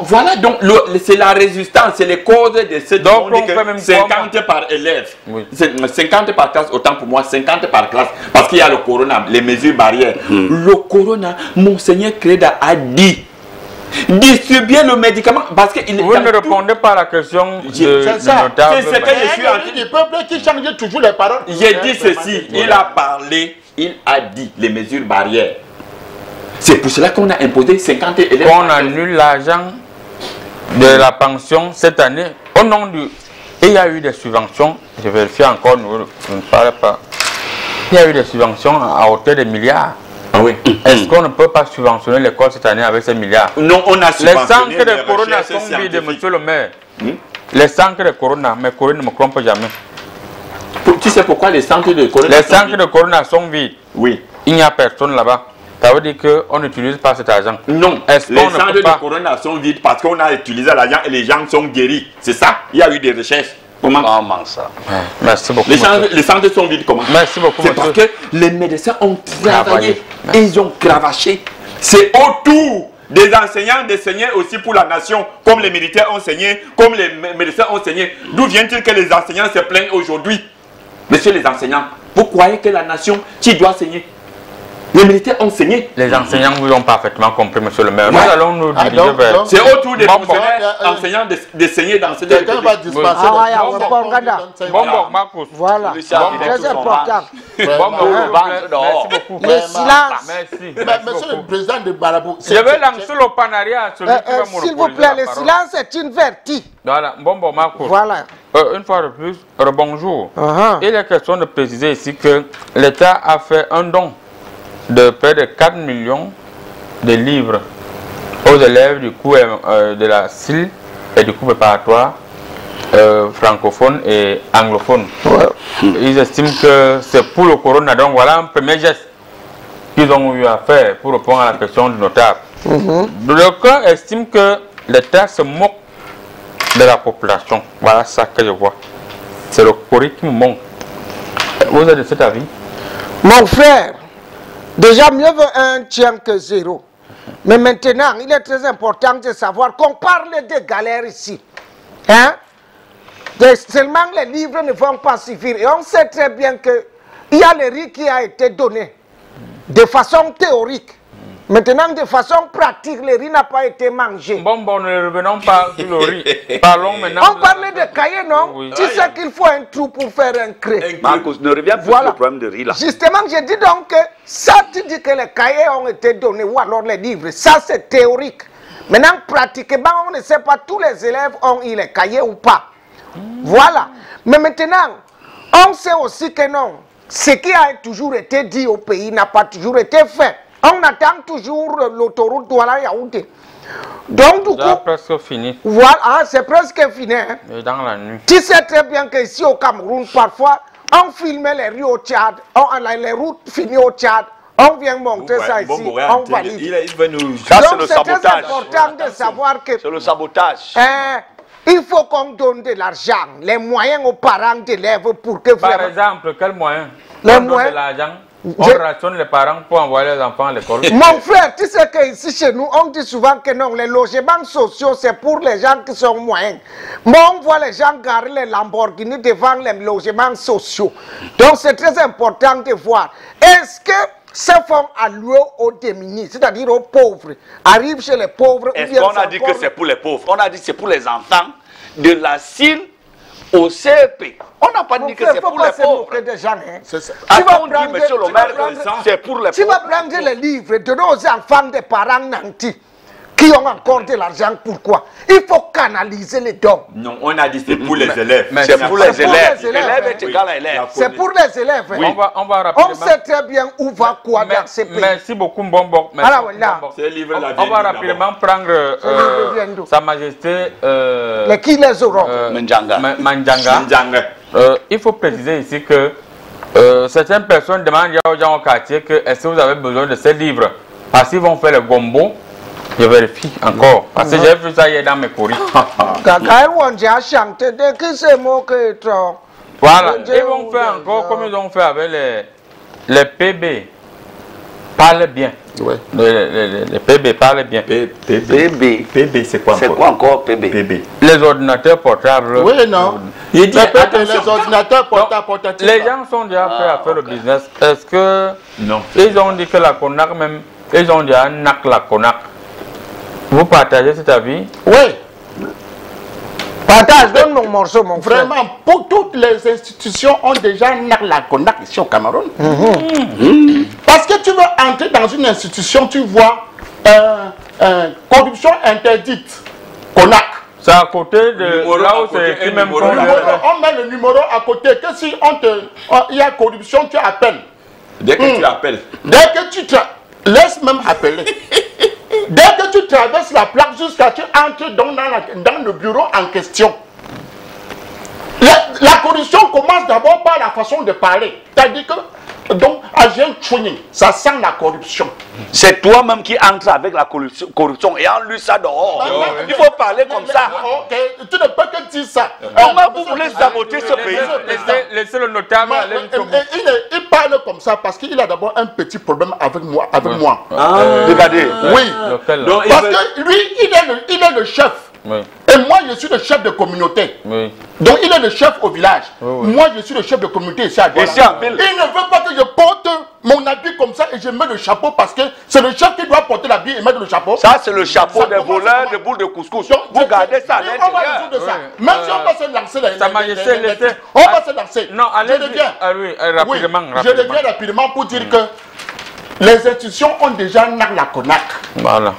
Voilà, donc c'est la résistance, c'est les causes de ce donc on fait même 50 par élève. Oui. 50 par classe, autant pour moi, 50 par classe. Parce qu'il y a le corona, les mesures barrières. Le corona, Monseigneur Créda a dit distribuer le médicament parce que vous ne répondez pas à la question de notable. C'est ce que je suis en train du peuple qui change toujours les paroles. J'ai dit ceci, il a parlé, il a dit les mesures barrières. C'est pour cela qu'on a imposé 50 élèves. On annule l'argent de la pension cette année au nom du... Et il y a eu des subventions, je vérifie encore, je ne parle pas. Il y a eu des subventions à hauteur de milliards. Ah oui. Est-ce qu'on ne peut pas subventionner l'école cette année avec ces milliards? Non, on a subventionné les centres de corona sont vides, monsieur le maire. Les centres de corona, mais corona ne me trompe jamais. Tu sais pourquoi les centres de corona les centres de corona sont vides? Oui. Il n'y a personne là-bas. Ça veut dire qu'on n'utilise pas cet argent. Non, les centres de corona sont vides parce qu'on a utilisé l'argent et les gens sont guéris. C'est ça. Il y a eu des recherches. Comment ça? Merci beaucoup. Les centres sont vides comment? Merci beaucoup. C'est parce que les médecins ont travaillé. Ils ont cravaché. C'est autour des enseignants de saigner aussi pour la nation, comme les militaires ont saigné, comme les médecins ont saigné. D'où vient-il que les enseignants se plaignent aujourd'hui? Messieurs les enseignants, vous croyez que la nation qui doit saigner? Les militaires ont saigné. Les enseignants vous ont parfaitement compris, monsieur le maire. Nous allons nous diriger vers... C'est autour des fonctionnaires enseignants de saigner dans ce quelqu'un va dispenser. Marcos. Voilà, très important. Merci beaucoup. Le silence. Merci. Monsieur le président de Barabou, Je vais lancer le panariat à celui qui va monopoliser s'il vous plaît, le silence est une vertu. Voilà, Marcos. Voilà. Une fois de plus, bonjour. Il est question de préciser ici que l'État a fait un don de près de 4 millions de livres aux élèves du cours de la CIL et du cours préparatoire francophone et anglophone. Ils estiment que c'est pour le corona, donc voilà un premier geste qu'ils ont eu à faire pour répondre à la question du notable. Le cas estime que l'État se moque de la population. Voilà ça que je vois. C'est le Corée qui me manque. Vous êtes de cet avis? Mon frère, déjà mieux vaut un tien que 0. Mais maintenant, il est très important de savoir qu'on parle de galères ici. Hein? Seulement les livres ne vont pas suffire. Et on sait très bien qu'il y a le riz qui a été donné de façon théorique. Maintenant, de façon pratique, le riz n'a pas été mangé. Bon, ne revenons pas sur le riz. Parlons maintenant. On parlait de cahier, non? Oui. Tu sais qu'il faut un trou pour faire un cré. Marcos, ne reviens plus sur le problème de riz là. Justement, j'ai dit donc que ça, tu dis que les cahiers ont été donnés ou alors les livres. Ça, c'est théorique. Maintenant, pratiquement, on ne sait pas tous les élèves ont eu les cahiers ou pas. Voilà. Mais maintenant, on sait aussi que non. Ce qui a toujours été dit au pays n'a pas toujours été fait. On attend toujours l'autoroute Douala-Yaoundé. Donc, du coup, c'est presque fini. Voilà, c'est presque fini. Hein. Et dans la nuit. Tu sais très bien qu'ici au Cameroun, parfois, on filmait les rues au Tchad, les routes finies au Tchad. On vient monter ça ici, on valide. Ça, c'est donc, c'est très important de savoir que... C'est le sabotage. Il faut qu'on donne de l'argent, les moyens aux parents d'élèves pour que... Par exemple, quels moyens? Les on moyens... donne de l'argent. On rationne les parents pour envoyer les enfants à l'école. Mon frère, tu sais qu'ici chez nous, on dit souvent que non, les logements sociaux, c'est pour les gens qui sont moyens. Mais on voit les gens garer les Lamborghini devant les logements sociaux. Donc c'est très important de voir. Est-ce que ces fonds alloués aux démunis, c'est-à-dire aux pauvres, arrivent chez les pauvres? Est-ce qu'on a dit que c'est pour les pauvres? On a dit que c'est pour les enfants de la CIL au CEP. On n'a pas dit que c'est pour les pauvres. C'est ça. Tu vas prendre, monsieur le maire, c'est pour les pauvres. Tu vas prendre les livres de nos enfants des parents nantis qui ont encore de l'argent. Pourquoi? Il faut canaliser les dons. Non, on a dit c'est pour les élèves. C'est pour les élèves. L'élève est égal à élève. C'est pour les élèves. Oui. On va rapidement. On sait très bien où va quoi dans ces pays. Merci beaucoup, Mbombo. On va rapidement prendre Sa Majesté... qui les auront? Manjanga. Il faut préciser ici que certaines personnes demandent aux gens au quartier que est-ce que vous avez besoin de ces livres? Parce qu'ils vont faire le gombo. Je vérifie encore. Parce que j'ai vu ça hier dans mes courriers. Quand on a chanté, dès que c'est moi qui Voilà, ils vont faire encore comme ils ont fait avec les PB. Parle bien. Ouais. Les PB parlent bien. PB, c'est quoi encore? C'est quoi encore PB? PB. Les ordinateurs portables. Oui, non. Il dit, Les ordinateurs portatifs. Les gens sont déjà prêts à faire le business. Est-ce que non. Ils ont dit que la CONAC même, ils ont dit un NAC la CONAC. Vous partagez cet avis? Oui. Partage, donne mon morceau, mon frère. Vraiment, pour toutes les institutions ont déjà la CONAC ici au Cameroun. Parce que tu veux entrer dans une institution, tu vois corruption interdite, CONAC. C'est à côté de là où c'est écrit même qu'on On met le numéro à côté, que si il y a corruption, tu appelles. Dès que tu appelles. Dès que tu laisse même appeler. Dès que tu traverses la plaque jusqu'à tu entres dans le bureau en question. La corruption commence d'abord par la façon de parler. C'est-à-dire que, donc, agent training, ça sent la corruption. C'est toi-même qui entres avec la corruption et en lui ça dehors. Il faut parler comme ça. Ok, tu ne peux que dire ça. Comment vous voulez saboter ce pays? Laissez le notable aller jusqu'au bout. Il parle comme ça parce qu'il a d'abord un petit problème avec moi. Regardez. Oui. Donc, Parce que lui, il est le chef. Oui. Et moi, je suis le chef de communauté. Oui. Donc, il est le chef au village. Oui. Moi, je suis le chef de communauté ici à Douala. Ici en ville. Il ne veut pas que je porte mon habit comme ça et je mets le chapeau parce que c'est le chef qui doit porter l'habit et mettre le chapeau. Ça, c'est le chapeau Ça des commence voleurs comment? de boules de couscous. Donc, Vous gardez ça à on va l'intérieur. résoudre ça. Oui. Même si on va se lancer Sa Majesté, laissez. on va se lancer. Non, allez-y. Je reviens. Ah oui, rapidement, Oui, rapidement. je reviens rapidement pour dire que les institutions ont déjà la CONAC. Voilà.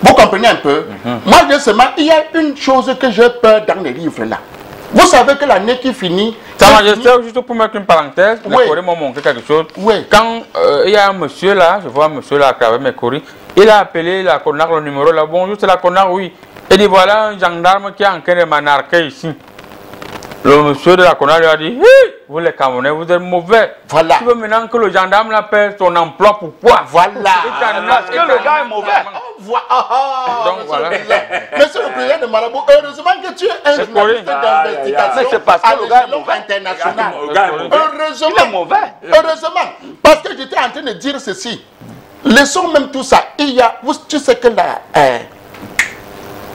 Vous comprenez un peu? Moi, justement, il y a une chose que j'ai peur dans les livres là. Vous savez que l'année qui finit... Sa Majesté, juste pour mettre une parenthèse, Oui. les Coris m'ont montré quelque chose. Oui. Quand il y a un monsieur là, je vois un monsieur là à travers mes coris, il a appelé la CONAC, le numéro là. Bonjour, c'est la CONAC, oui. Il dit voilà un gendarme qui est en train de m'anarquer ici. Le monsieur de la CONAC lui a dit hey, vous les Camerounais, vous êtes mauvais. Voilà. Tu veux maintenant que le gendarme là perd son emploi, pourquoi? Voilà. Parce que le gars est mauvais. Donc voilà. Monsieur le président de Marabout, heureusement que tu es un journaliste d'investigation. Mais c'est parce que le gars est mauvais. International. Le gars est mauvais. Heureusement. Il est mauvais. Heureusement. Parce que j'étais en train de dire ceci. Laissons même tout ça. Il y a, tu sais que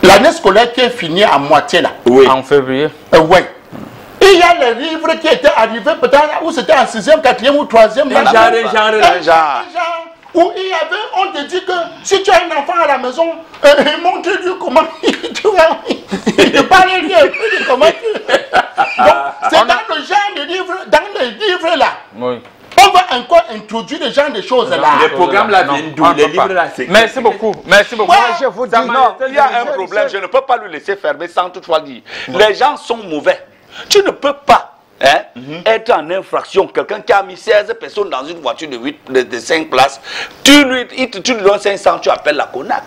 l'année scolaire qui est finie à moitié là. Oui. En février. Oui. Il y a les livres qui étaient arrivés peut-être où c'était en 6e, 4e ou 3e. Où il y avait, on te dit que si tu as un enfant à la maison, montre-lui comment tu vas. Il te parle rien, puis comment tu. Donc, c'est dans le genre de livre, dans les livres là. Oui. On va encore introduire ce genre de choses là. Les programmes là viennent d'où? Les livres là, c'est... Merci beaucoup. Merci beaucoup. Ouais, je vous dis, Non, il y a un problème. Je ne peux pas lui laisser fermer sans toutefois dire. Les gens sont mauvais. Tu ne peux pas être en infraction. Quelqu'un qui a mis 16 personnes dans une voiture de 5 places, tu lui donnes 500, tu appelles la CONAC.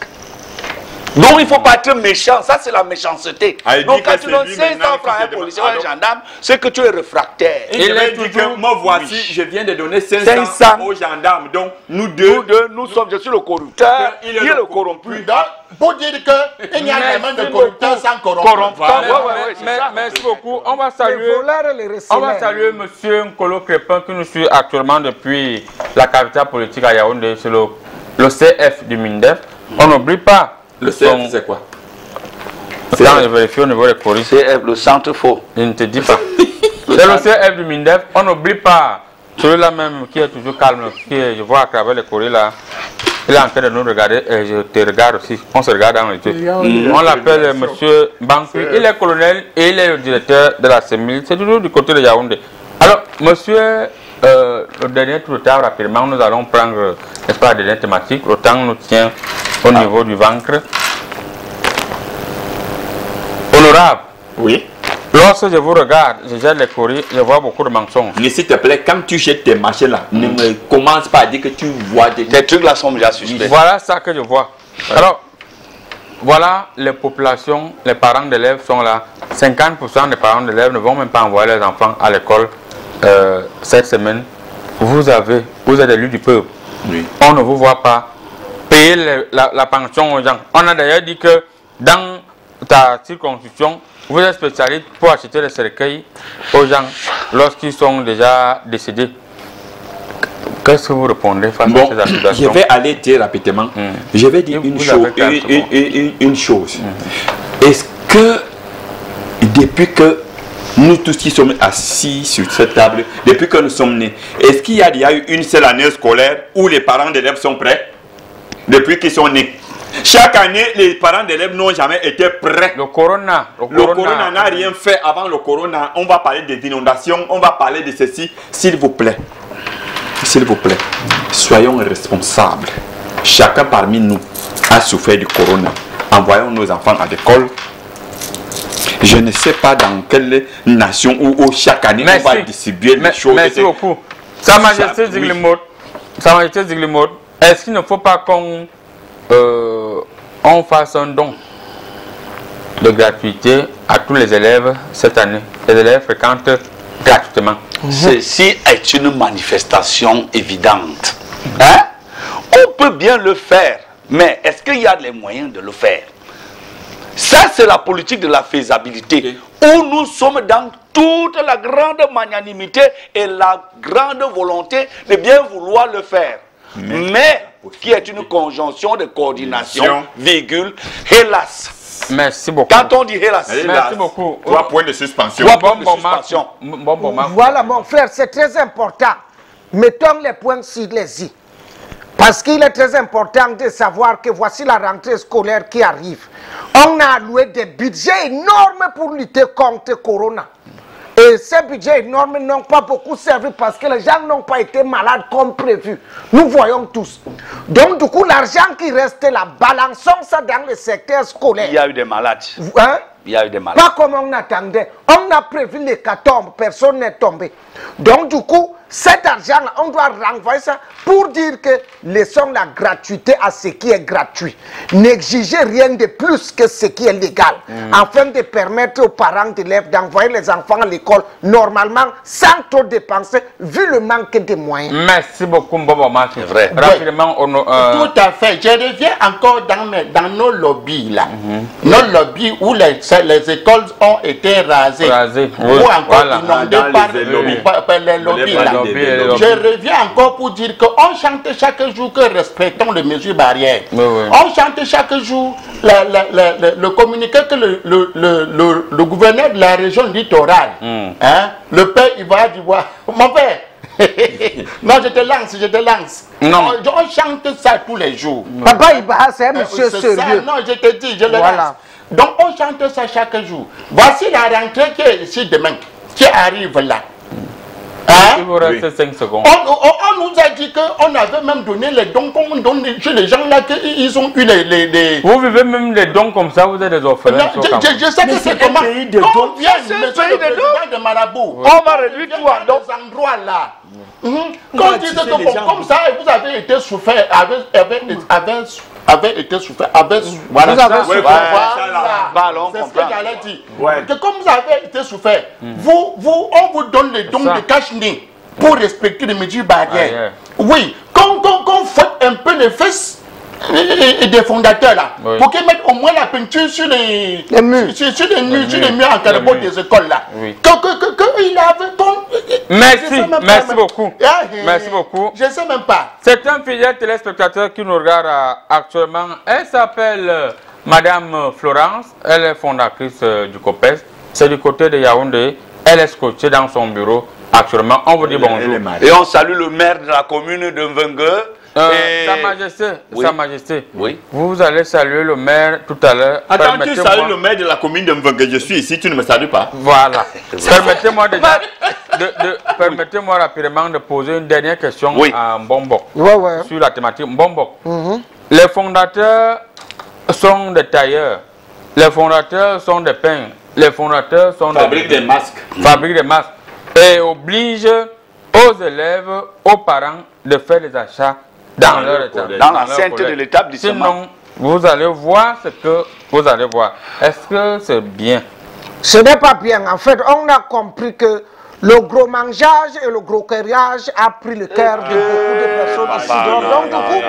Donc il ne faut pas être méchant, ça c'est la méchanceté. Donc quand tu donnes 500 francs à un policier ou à un gendarme, c'est que tu es réfractaire. Il a dit que moi voici, je viens de donner 500 aux gendarmes. Donc nous deux, Je suis le corrupteur, il est le corrompu. Pour dire qu'il n'y a jamais de corrupteur sans corrompre. Merci beaucoup. On va saluer monsieur Nkolo Crépin qui nous suit actuellement depuis la capitale politique à Yaoundé. C'est le CF du MINDEF. On n'oublie pas. le CF c'est quoi? Quand je vérifie au niveau des coris. CF, le centre faux. Je ne te dis pas. C'est le CF du MINDEF. On n'oublie pas celui-là même qui est toujours calme, je vois à travers les coris là. Il est en train de nous regarder et je te regarde aussi. On se regarde dans les yeux. On l'appelle monsieur Banqui. Il est colonel et il est le directeur de la CEMIL. C'est toujours du côté de Yaoundé. Alors, monsieur, le dernier tour de table, rapidement, nous allons prendre, n'est-ce pas, la dernière thématique. Le temps nous tient au niveau du ventre. Honorable. Oui. Lorsque je vous regarde, je jette les courriers, je vois beaucoup de mensonges. Mais s'il te plaît, quand tu jettes tes machins là, ne me commence pas à dire que tu vois des Tes trucs là sont déjà suspects. Voilà ça que je vois. Alors, voilà les populations, les parents d'élèves sont là. 50% des parents d'élèves ne vont même pas envoyer leurs enfants à l'école cette semaine. Vous êtes élu du peuple. Oui. On ne vous voit pas payer la pension aux gens. On a d'ailleurs dit que dans ta circonscription, vous êtes spécialiste pour acheter les cercueils aux gens. lorsqu'ils sont déjà décédés, qu'est-ce que vous répondez face à ces accusations? Je vais aller très rapidement. Je vais dire une chose. Est-ce que depuis que nous tous qui sommes assis sur cette table, depuis que nous sommes nés, est-ce qu'il y a déjà eu une seule année scolaire où les parents d'élèves sont prêts? Depuis qu'ils sont nés. Chaque année, les parents d'élèves n'ont jamais été prêts. Le corona n'a rien fait avant le corona. On va parler des inondations, on va parler de ceci. S'il vous plaît, soyons responsables. Chacun parmi nous a souffert du corona. Envoyons nos enfants à l'école. Je ne sais pas dans quelle nation où chaque année on va distribuer les choses. Merci beaucoup. Sa Majesté Ziglimot, est-ce qu'il ne faut pas qu'on fasse un don de gratuité à tous les élèves cette année? Les élèves fréquentent gratuitement. Ceci est une manifestation évidente. Hein? On peut bien le faire, mais est-ce qu'il y a les moyens de le faire? Ça, c'est la politique de la faisabilité, où nous sommes dans toute la grande magnanimité et la grande volonté de bien vouloir le faire. Mais qui est une conjonction de coordination, virgule, hélas. Merci beaucoup. Quand on dit hélas, merci beaucoup. 3 points de suspension. Voilà mon frère, c'est très important. Mettons les points sur les i. Parce qu'il est très important de savoir que voici la rentrée scolaire qui arrive. On a alloué des budgets énormes pour lutter contre Corona. Et ces budgets énormes n'ont pas beaucoup servi parce que les gens n'ont pas été malades comme prévu. Nous voyons tous. Donc du coup, l'argent qui reste là, balançons ça dans le secteur scolaire. il y a eu des malades. Hein? Il y a eu des malades. Pas comme on attendait. On a prévu l'hécatombe, personne n'est tombé. Donc du coup, cet argent-là, on doit renvoyer ça pour dire que laissons la gratuité à ce qui est gratuit. N'exigez rien de plus que ce qui est légal. Afin de permettre aux parents d'élèves d'envoyer les enfants à l'école normalement sans trop dépenser vu le manque de moyens. Merci beaucoup, Bobo Marc. C'est vrai. Rapidement, tout à fait. Je reviens encore dans nos lobbies là. Nos lobbies où les écoles ont été rasées. Ou encore inondées par les lobbies là. Je reviens encore pour dire qu'on chante chaque jour que respectons les mesures barrières. On chante chaque jour le communiqué que le gouverneur de la région littorale, hein, le père il va dire, mon père, non, je te lance. Non. On chante ça tous les jours. Papa Ibaha, c'est un monsieur sérieux. Ça, non, je te dis, je le lance. Donc on chante ça chaque jour. Voici la rentrée qui est ici demain, qui arrive là. Hein? Il vous reste 5 secondes. On nous a dit qu'on avait même donné les dons qu'on donne chez les gens là, qu'ils ont eu les... Vous vivez même les dons comme ça, vous êtes des orphelins. Je sais que c'est comment. On vient, monsieur le président de Marabout. On va réduire tout dans ces endroits là. Quand dit que comme ça, vous avez été souffert, avait été souffert, voilà, c'est ce que j'allais dire. Que comme vous avez été souffert, on vous donne les dons de cache-nez pour respecter les mesures barrières. Oui, quand faites un peu les fesses et des fondateurs là, pour qu'ils mettent au moins la peinture sur les murs, sur les murs en carreau des écoles là. Il avait merci beaucoup. Merci beaucoup. Je ne sais même pas. C'est un fidèle téléspectateur qui nous regarde actuellement. Elle s'appelle Madame Florence. Elle est fondatrice du COPES. C'est du côté de Yaoundé. Elle est scotchée dans son bureau actuellement. On vous dit bonjour. Et on salue le maire de la commune de Mvengue. Sa Majesté, vous allez saluer le maire tout à l'heure. Attends, tu salues le maire de la commune de Mvengue. Je suis ici, tu ne me salues pas. Voilà. Permettez-moi rapidement de poser une dernière question à Mbombok sur la thématique Mbombok. Les fondateurs sont des tailleurs, les fondateurs sont des peintres, les fondateurs sont fabriquent des masques. Fabriquent des masques et obligent aux élèves, aux parents de faire des achats dans leur établissement. Dans l'enceinte de l'établissement. Sinon, vous allez voir ce que vous allez voir. Est-ce que c'est bien? Ce n'est pas bien. En fait, on a compris que le gros mangeage et le gros carriage a pris le cœur de beaucoup de personnes ici. Donc, du coup,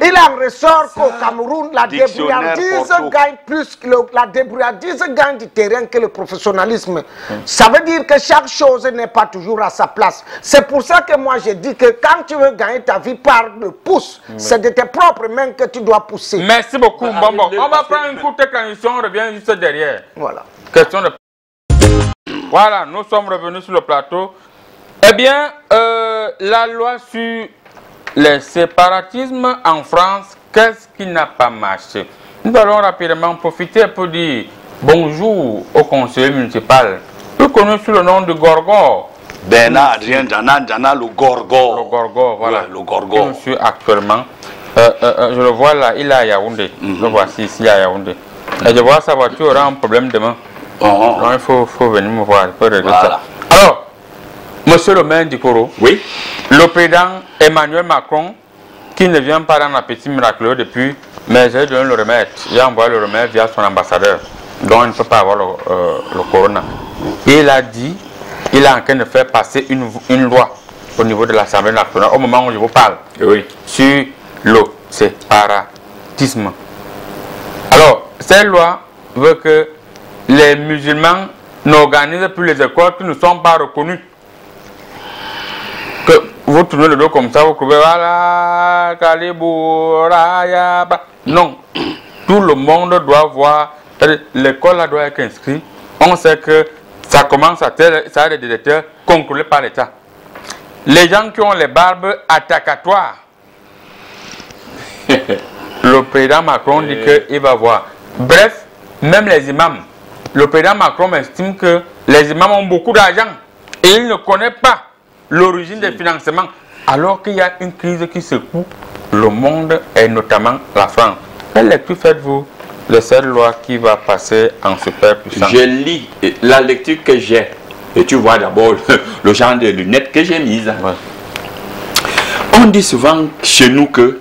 il en ressort qu'au Cameroun, la débrouillardise gagne plus, la débrouillardise gagne du terrain que le professionnalisme. Ça veut dire que chaque chose n'est pas toujours à sa place. C'est pour ça que moi je dis que quand tu veux gagner ta vie par le pouce, c'est de tes propres mains que tu dois pousser. Merci beaucoup, Mbombo. On va prendre une courte transition, on revient juste derrière. Voilà. Question de... Voilà, nous sommes revenus sur le plateau. Eh bien, la loi sur les séparatismes en France, qu'est-ce qui n'a pas marché? Nous allons rapidement profiter pour dire bonjour au conseiller municipal, plus connu sous le nom de Gorgor. Bernard Adrien Djana, le Gorgor. Le Gorgor, voilà. Ouais, le Gorgor. Je suis actuellement. Je le vois là, il est à Yaoundé. Je le vois ici à Yaoundé. Et je vois sa voiture aura un problème demain. Donc il faut venir me voir. Ça. Alors, monsieur le maire du Koro, Oui. le président Emmanuel Macron, qui ne vient pas dans la petite miracle depuis, mais j'ai donné le remède. J'ai envoyé le remède via son ambassadeur, donc il ne peut pas avoir le corona. Et il a dit, il est en train de faire passer une loi au niveau de l'Assemblée nationale, au moment où je vous parle, Oui. sur le séparatisme. Alors, cette loi veut que les musulmans n'organisent plus les écoles qui ne sont pas reconnues. Que vous tournez le dos comme ça, vous pouvez voilà, non, tout le monde doit voir, l'école doit être inscrite. On sait que ça commence à être des directeurs contrôlés par l'État. Les gens qui ont les barbes attaquatoires, le président Macron dit qu'il va voir. Bref, même les imams, le président Macron estime que les imams ont beaucoup d'argent et il ne connaît pas l'origine des financements, alors qu'il y a une crise qui secoue le monde et notamment la France. Quelle lecture faites-vous de cette loi qui va passer en superpuissance? Je lis la lecture que j'ai. Et tu vois d'abord le genre de lunettes que j'ai mises. Ouais. On dit souvent chez nous que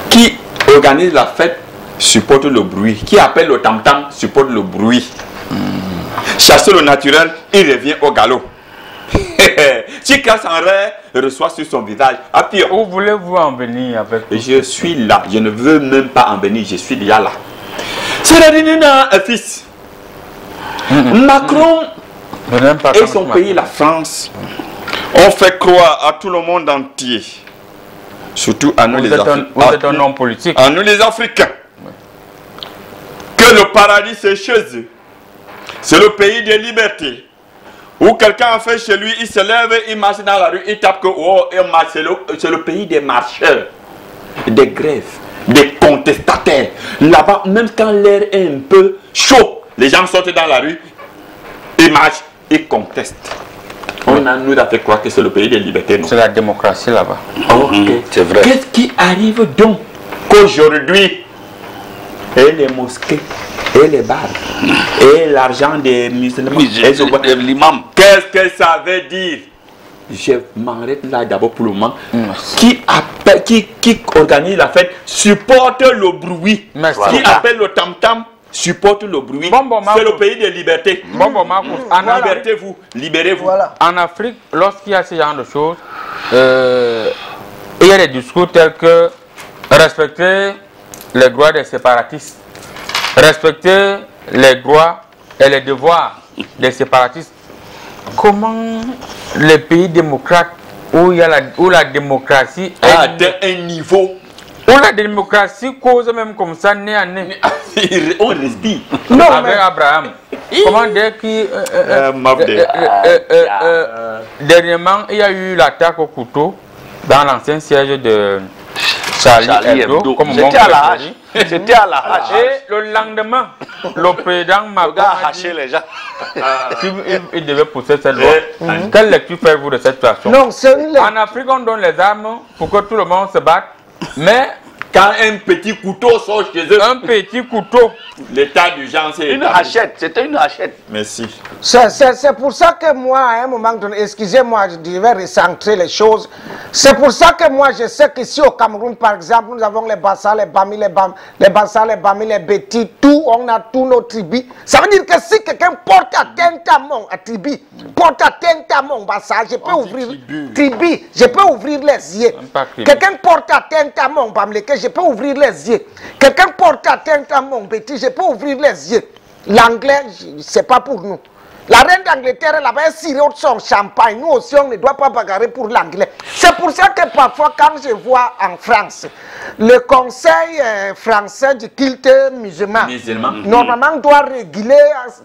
qui organise la fête supporte le bruit. Qui appelle le tam-tam supporte le bruit. Chasser le naturel, il revient au galop. Si casse en rêve, reçoit sur son visage. Appui. Où voulez-vous en venir avec? Je suis là. Je ne veux même pas en venir. Je suis déjà là. C'est la dernière fils. Macron et son pays, la France, ont fait croire à tout le monde entier, surtout à nous les Africains, vous êtes un homme politique, à nous les Africains, que le paradis c'est chez eux. C'est le pays de liberté. Où quelqu'un a fait chez lui, il se lève, il marche dans la rue, il tape que oh, il marche. C'est le pays des marcheurs, des grèves, des contestataires. Là-bas, même quand l'air est un peu chaud, les gens sortent dans la rue, ils marchent, ils contestent. On a nous fait croire que c'est le pays des libertés, non? C'est la démocratie là-bas. C'est vrai. Qu'est-ce qui arrive donc qu'aujourd'hui, et les mosquées, et les bars, et l'argent des musulmans, et l'imam, qu'est-ce que ça veut dire? Je m'arrête là d'abord pour le moment. Qui organise la fête supporte le bruit. Merci. Qui appelle le tam-tam supporte le bruit. C'est le pays des libertés. Libertez-vous, libérez-vous. Voilà. En Afrique, lorsqu'il y a ce genre de choses, il y a des discours tels que respecter les droits des séparatistes, respecter les droits et les devoirs des séparatistes. Comment les pays démocrates où la démocratie atteint un niveau où la démocratie cause même comme ça nez à nez. On respire. Non, avec Abraham. Comment dire que dernièrement il y a eu l'attaque au couteau dans l'ancien siège de Charlie Hebdo. C'était à la hache. C'était à la hache. Et le lendemain, le président Macron a dit les gens. qu'il devait pousser cette loi. Quelle lecture faites-vous de cette situation? Non, c'est En Afrique, on donne les armes pour que tout le monde se batte, mais quand un petit couteau sort chez eux. Un petit couteau. L'état d'urgence est Une hachette, c'était une hachette. Merci. C'est pour ça que moi, à un moment donné, excusez-moi, je devais recentrer les choses. C'est pour ça que moi, je sais qu'ici au Cameroun, par exemple, nous avons les Bassa, les Bami, les Bassa, les Bami, les Bétis, tout, on a tous nos tribus. Ça veut dire que si quelqu'un porte atteinte à mon tribu, porte atteinte à mon Bassa, je peux ouvrir tribu, je peux ouvrir les yeux. Quelqu'un porte atteinte à mon Bamleke, je peux ouvrir les yeux. Quelqu'un porte atteinte à mon Bétis, je peux ouvrir les yeux. L'anglais, c'est pas pour nous. La reine d'Angleterre, là-bas, elle sirote son champagne. Nous aussi, on ne doit pas bagarrer pour l'anglais. C'est pour ça que parfois, quand je vois en France, le conseil français du culte musulman, normalement, doit réguler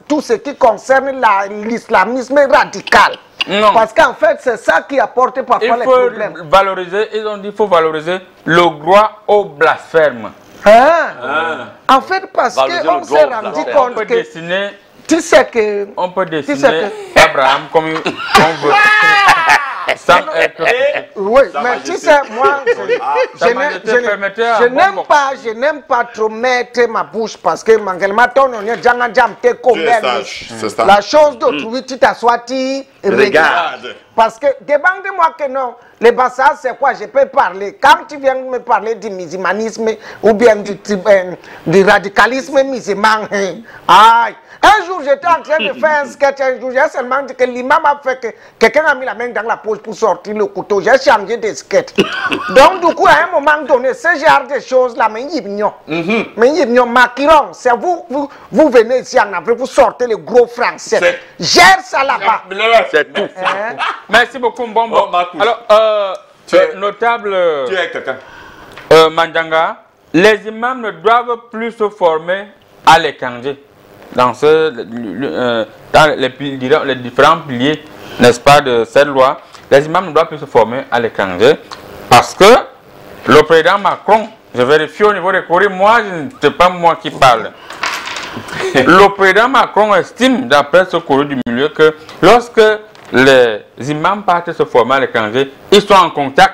tout ce qui concerne l'islamisme radical. Non. Parce qu'en fait, c'est ça qui apporte parfois les problèmes. Ils ont dit qu'il faut valoriser le droit au blasphème. En fait, parce qu'on s'est rendu compte que... Tu sais que... On peut dessiner Abraham comme on veut. Sans être... Oui, mais tu sais, moi, je n'aime pas trop mettre ma bouche parce que la chose d'autrui, tu t'assois, tu regardes. Parce que, demandez-moi que non, les Bassa, c'est quoi? Je peux parler. Quand tu viens me parler du musulmanisme ou bien du radicalisme musulman, aïe. Un jour, j'étais en train de faire un sketch, un jour, j'ai seulement dit que l'imam a fait que quelqu'un a mis la main dans la poche pour sortir le couteau. J'ai changé de sketch. Donc, du coup, à un moment donné, ce genre de choses-là, mais Macron, c'est vous venez ici en Afrique, vous sortez le gros français. Gère ça là-bas. C'est tout. Merci beaucoup, Mbombo. Alors, notable... Tu es quelqu'un. Mandanga, les imams ne doivent plus se former à l'étranger. Dans les différents piliers, n'est-ce pas, de cette loi, les imams ne doivent plus se former à l'étranger parce que le président Macron, je vérifie au niveau des courriers, moi, ce n'est pas moi qui parle. Le président Macron estime, d'après ce courrier du milieu, que lorsque les imams partent se former à l'étranger, ils sont en contact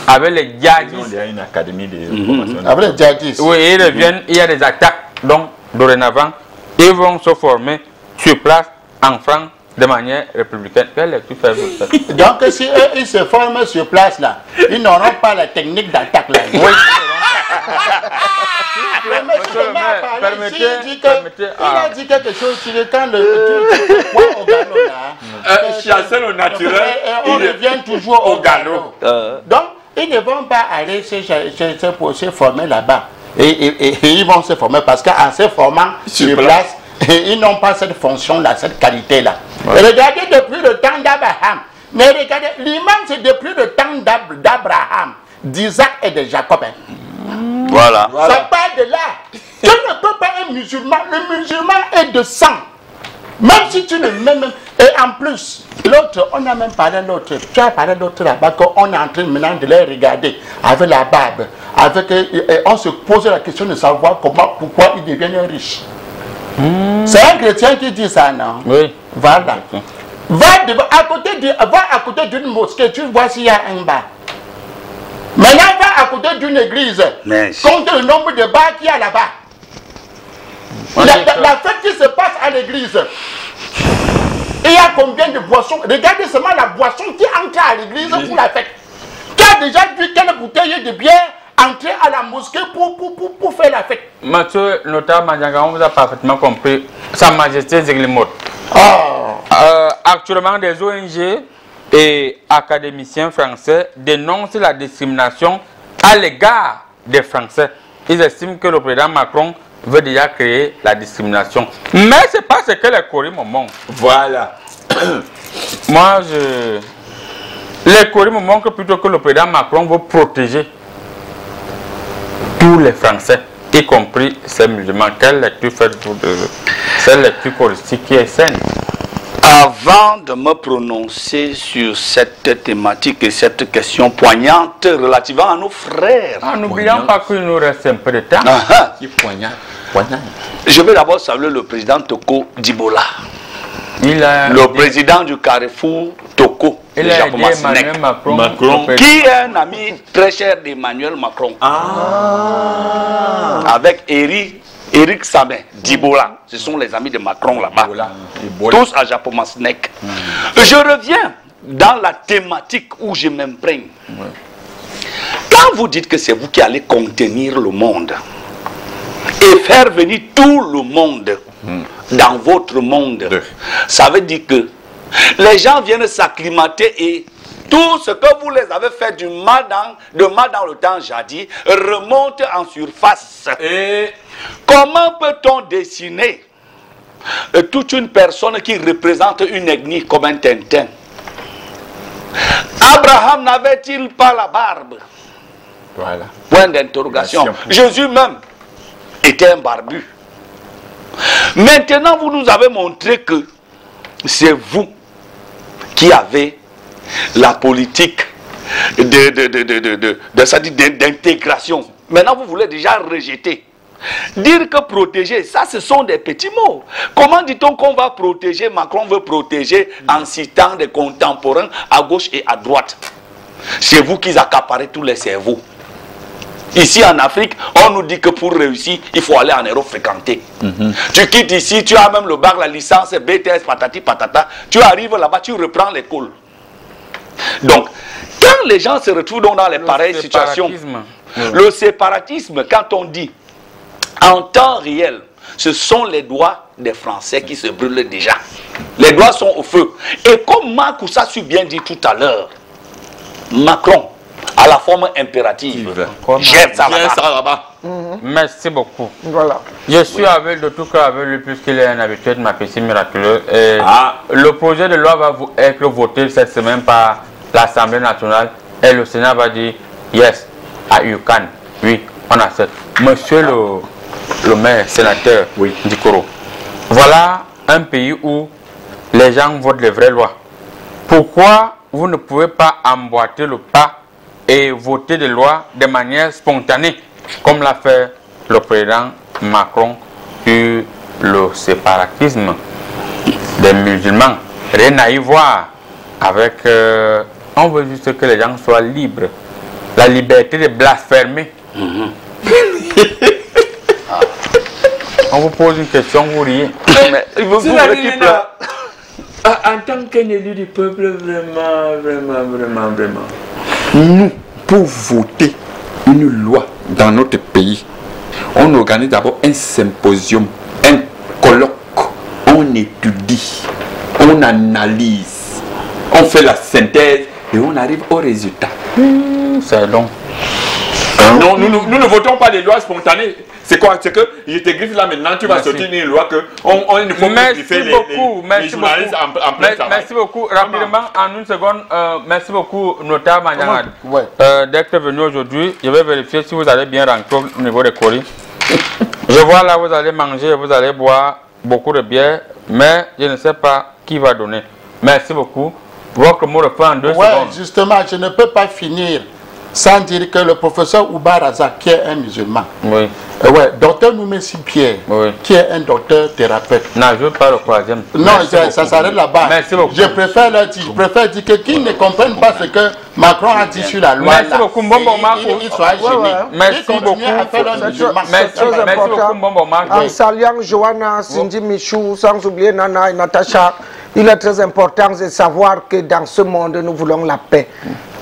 avec les djihadistes. Il y a une académie de formation. Avec les djihadistes. Oui, ils reviennent, il y a des attaques. Donc, dorénavant, ils vont se former sur place en France de manière républicaine. Quelle lecture faites-vous? Donc, si eux, ils se forment sur place là, ils n'auront pas la technique d'attaque là. Oui. Il a dit quelque chose sur le temps au galop là. Chasser le naturel. Et on revient toujours au galop. Donc, ils ne vont pas aller se former là-bas. Et ils vont se former parce qu'en se formant sur place, ils n'ont pas cette fonction-là, cette qualité-là. Ouais. Regardez depuis le temps d'Abraham. Mais regardez, l'imam c'est depuis le temps d'Abraham, d'Isaac et de Jacob. Voilà. Ça part de là. Tu ne peux pas être musulman. Le musulman est de sang. Même si tu ne m'aimes. Et en plus, l'autre, on a même parlé de l'autre. Tu as parlé de l'autre là-bas, qu'on est en train maintenant de les regarder avec la barbe. On se pose la question de savoir pourquoi ils deviennent riches. C'est un chrétien qui dit ça, non? Oui. Voilà. Va à côté d'une mosquée, tu vois s'il y a un bar. Maintenant, va à côté d'une église. Compte le nombre de bars qu'il y a là-bas. La fête qui se passe à l'église. Il y a combien de boissons? Regardez seulement la boisson qui entre à l'église pour la fête. Tu as déjà vu quelle bouteille de bière entrer à la mosquée pour faire la fête? Monsieur Nota Mandanga, on vous a parfaitement compris. Sa Majesté Zeglimot. Actuellement, des ONG et académiciens français dénoncent la discrimination à l'égard des Français. Ils estiment que le président Macron veut déjà créer la discrimination. Mais ce n'est pas ce que les Coris me montrent. Voilà. Moi, les Coris me montrent plutôt que le président Macron veut protéger tous les Français, y compris ces musulmans. Quelle lecture faites-vous de cette lecture choristique qui est saine? Avant de me prononcer sur cette thématique et cette question poignante relativement à nos frères. N'oublions pas qu'il nous reste un peu de temps. Je vais d'abord saluer le président Toko Djibola. Le président du Carrefour Toko. Il a aidé Emmanuel Macron. Qui est un ami très cher d'Emmanuel Macron. Avec Eric Samet, Dibola. Ce sont les amis de Macron là-bas. Tous à Japomasnek. Je reviens dans la thématique où je m'imprègne. Quand vous dites que c'est vous qui allez contenir le monde et faire venir tout le monde dans votre monde, ça veut dire que les gens viennent s'acclimater et tout ce que vous les avez fait de mal dans le temps jadis remonte en surface. Et comment peut-on dessiner toute une personne qui représente une ethnie comme un Tintin? Abraham n'avait-il pas la barbe? Voilà. Point d'interrogation. Jésus même était un barbu. Maintenant, vous nous avez montré que c'est vous qui avez la politique d'intégration. Maintenant, vous voulez déjà rejeter. Dire que protéger, ça ce sont des petits mots. Comment dit-on qu'on va protéger? Macron veut protéger en citant des contemporains à gauche et à droite. C'est vous qui accaparez tous les cerveaux. Ici en Afrique, on nous dit que pour réussir, il faut aller en Europe fréquenter. Tu quittes ici, tu as même le bac, la licence, BTS, patati patata. Tu arrives là-bas, tu reprends l'école. Donc, quand les gens se retrouvent dans les pareilles situations, le séparatisme, quand on dit en temps réel, ce sont les doigts des Français qui se brûlent déjà. Les doigts sont au feu. Et comme Marc Oussa a bien dit tout à l'heure, Macron a la forme impérative. J'aime ça là-bas. Merci beaucoup. Voilà. Je suis avec de tout cœur avec lui puisqu'il est un habitué de ma piscine miraculeuse. Et le projet de loi va être voté cette semaine par l'Assemblée nationale et le Sénat va dire yes, you can. Oui, on accepte. Monsieur le maire, sénateur Dikoro, voilà un pays où les gens votent les vraies lois. Pourquoi vous ne pouvez pas emboîter le pas et voter des lois de manière spontanée, comme l'a fait le président Macron sur le séparatisme des musulmans? Rien à y voir avec... on veut juste que les gens soient libres. La liberté de blasphémer. On vous pose une question, vous riez. En tant qu'élu du peuple, vraiment, nous, pour voter une loi dans notre pays, on organise d'abord un symposium, un colloque, on étudie, on analyse, on fait la synthèse et on arrive au résultat. C'est long. Non, nous ne votons pas des lois spontanées. C'est quoi? C'est que je te griffe là maintenant, tu vas sortir une loi que on ne faut pas griffer les journalistes en plein travail. Merci beaucoup. Rapidement, en une seconde, merci beaucoup, notable Maniangad, d'être venu aujourd'hui. Je vais vérifier si vous allez bien rentrer au niveau des colis. Je vois là, vous allez manger, vous allez boire beaucoup de bière, mais je ne sais pas qui va donner. Merci beaucoup. Votre mot de fin en 2 secondes. Justement, je ne peux pas finir sans dire que le professeur Oubar Razak, qui est un musulman, docteur Noumessi Pierre, qui est un docteur thérapeute. Non, je ne veux pas le troisième. Non, ça s'arrête là-bas. Merci beaucoup. Je préfère dire que qu'ils ne comprennent pas ce que Macron a dit sur la loi. Merci beaucoup, Mbombo Marco. Merci beaucoup. Merci beaucoup, Mbombo Marco. En saluant Johanna, Cindy Michou, sans oublier Nana et Natacha, il est très important de savoir que dans ce monde, nous voulons la paix,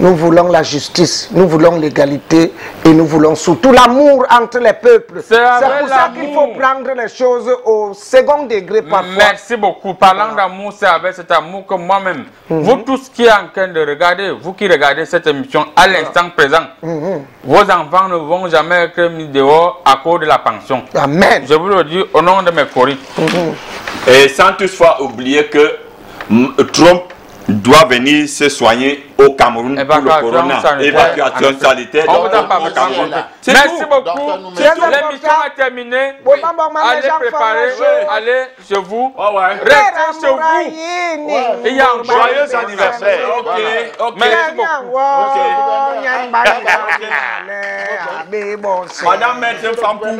nous voulons la justice, nous voulons l'égalité et nous voulons surtout l'amour entre les peuples. C'est pour ça qu'il faut prendre les choses au second degré parfois. Merci beaucoup. Parlant d'amour, c'est avec cet amour que moi-même, vous tous qui êtes en train de regarder, vous qui regardez cette émission à l'instant présent, vos enfants ne vont jamais être mis dehors à cause de la pension. Amen. Je vous le dis au nom de mes coris. Et sans toutefois oublier que Trump doit venir se soigner au Cameroun pour le corona. Évacuation sanitaire. On vous en parle. Merci beaucoup. L'émission est terminée. Allez préparer. Allez chez vous. Restez chez vous. Il y a un joyeux anniversaire. Merci beaucoup. Madame, femme pour.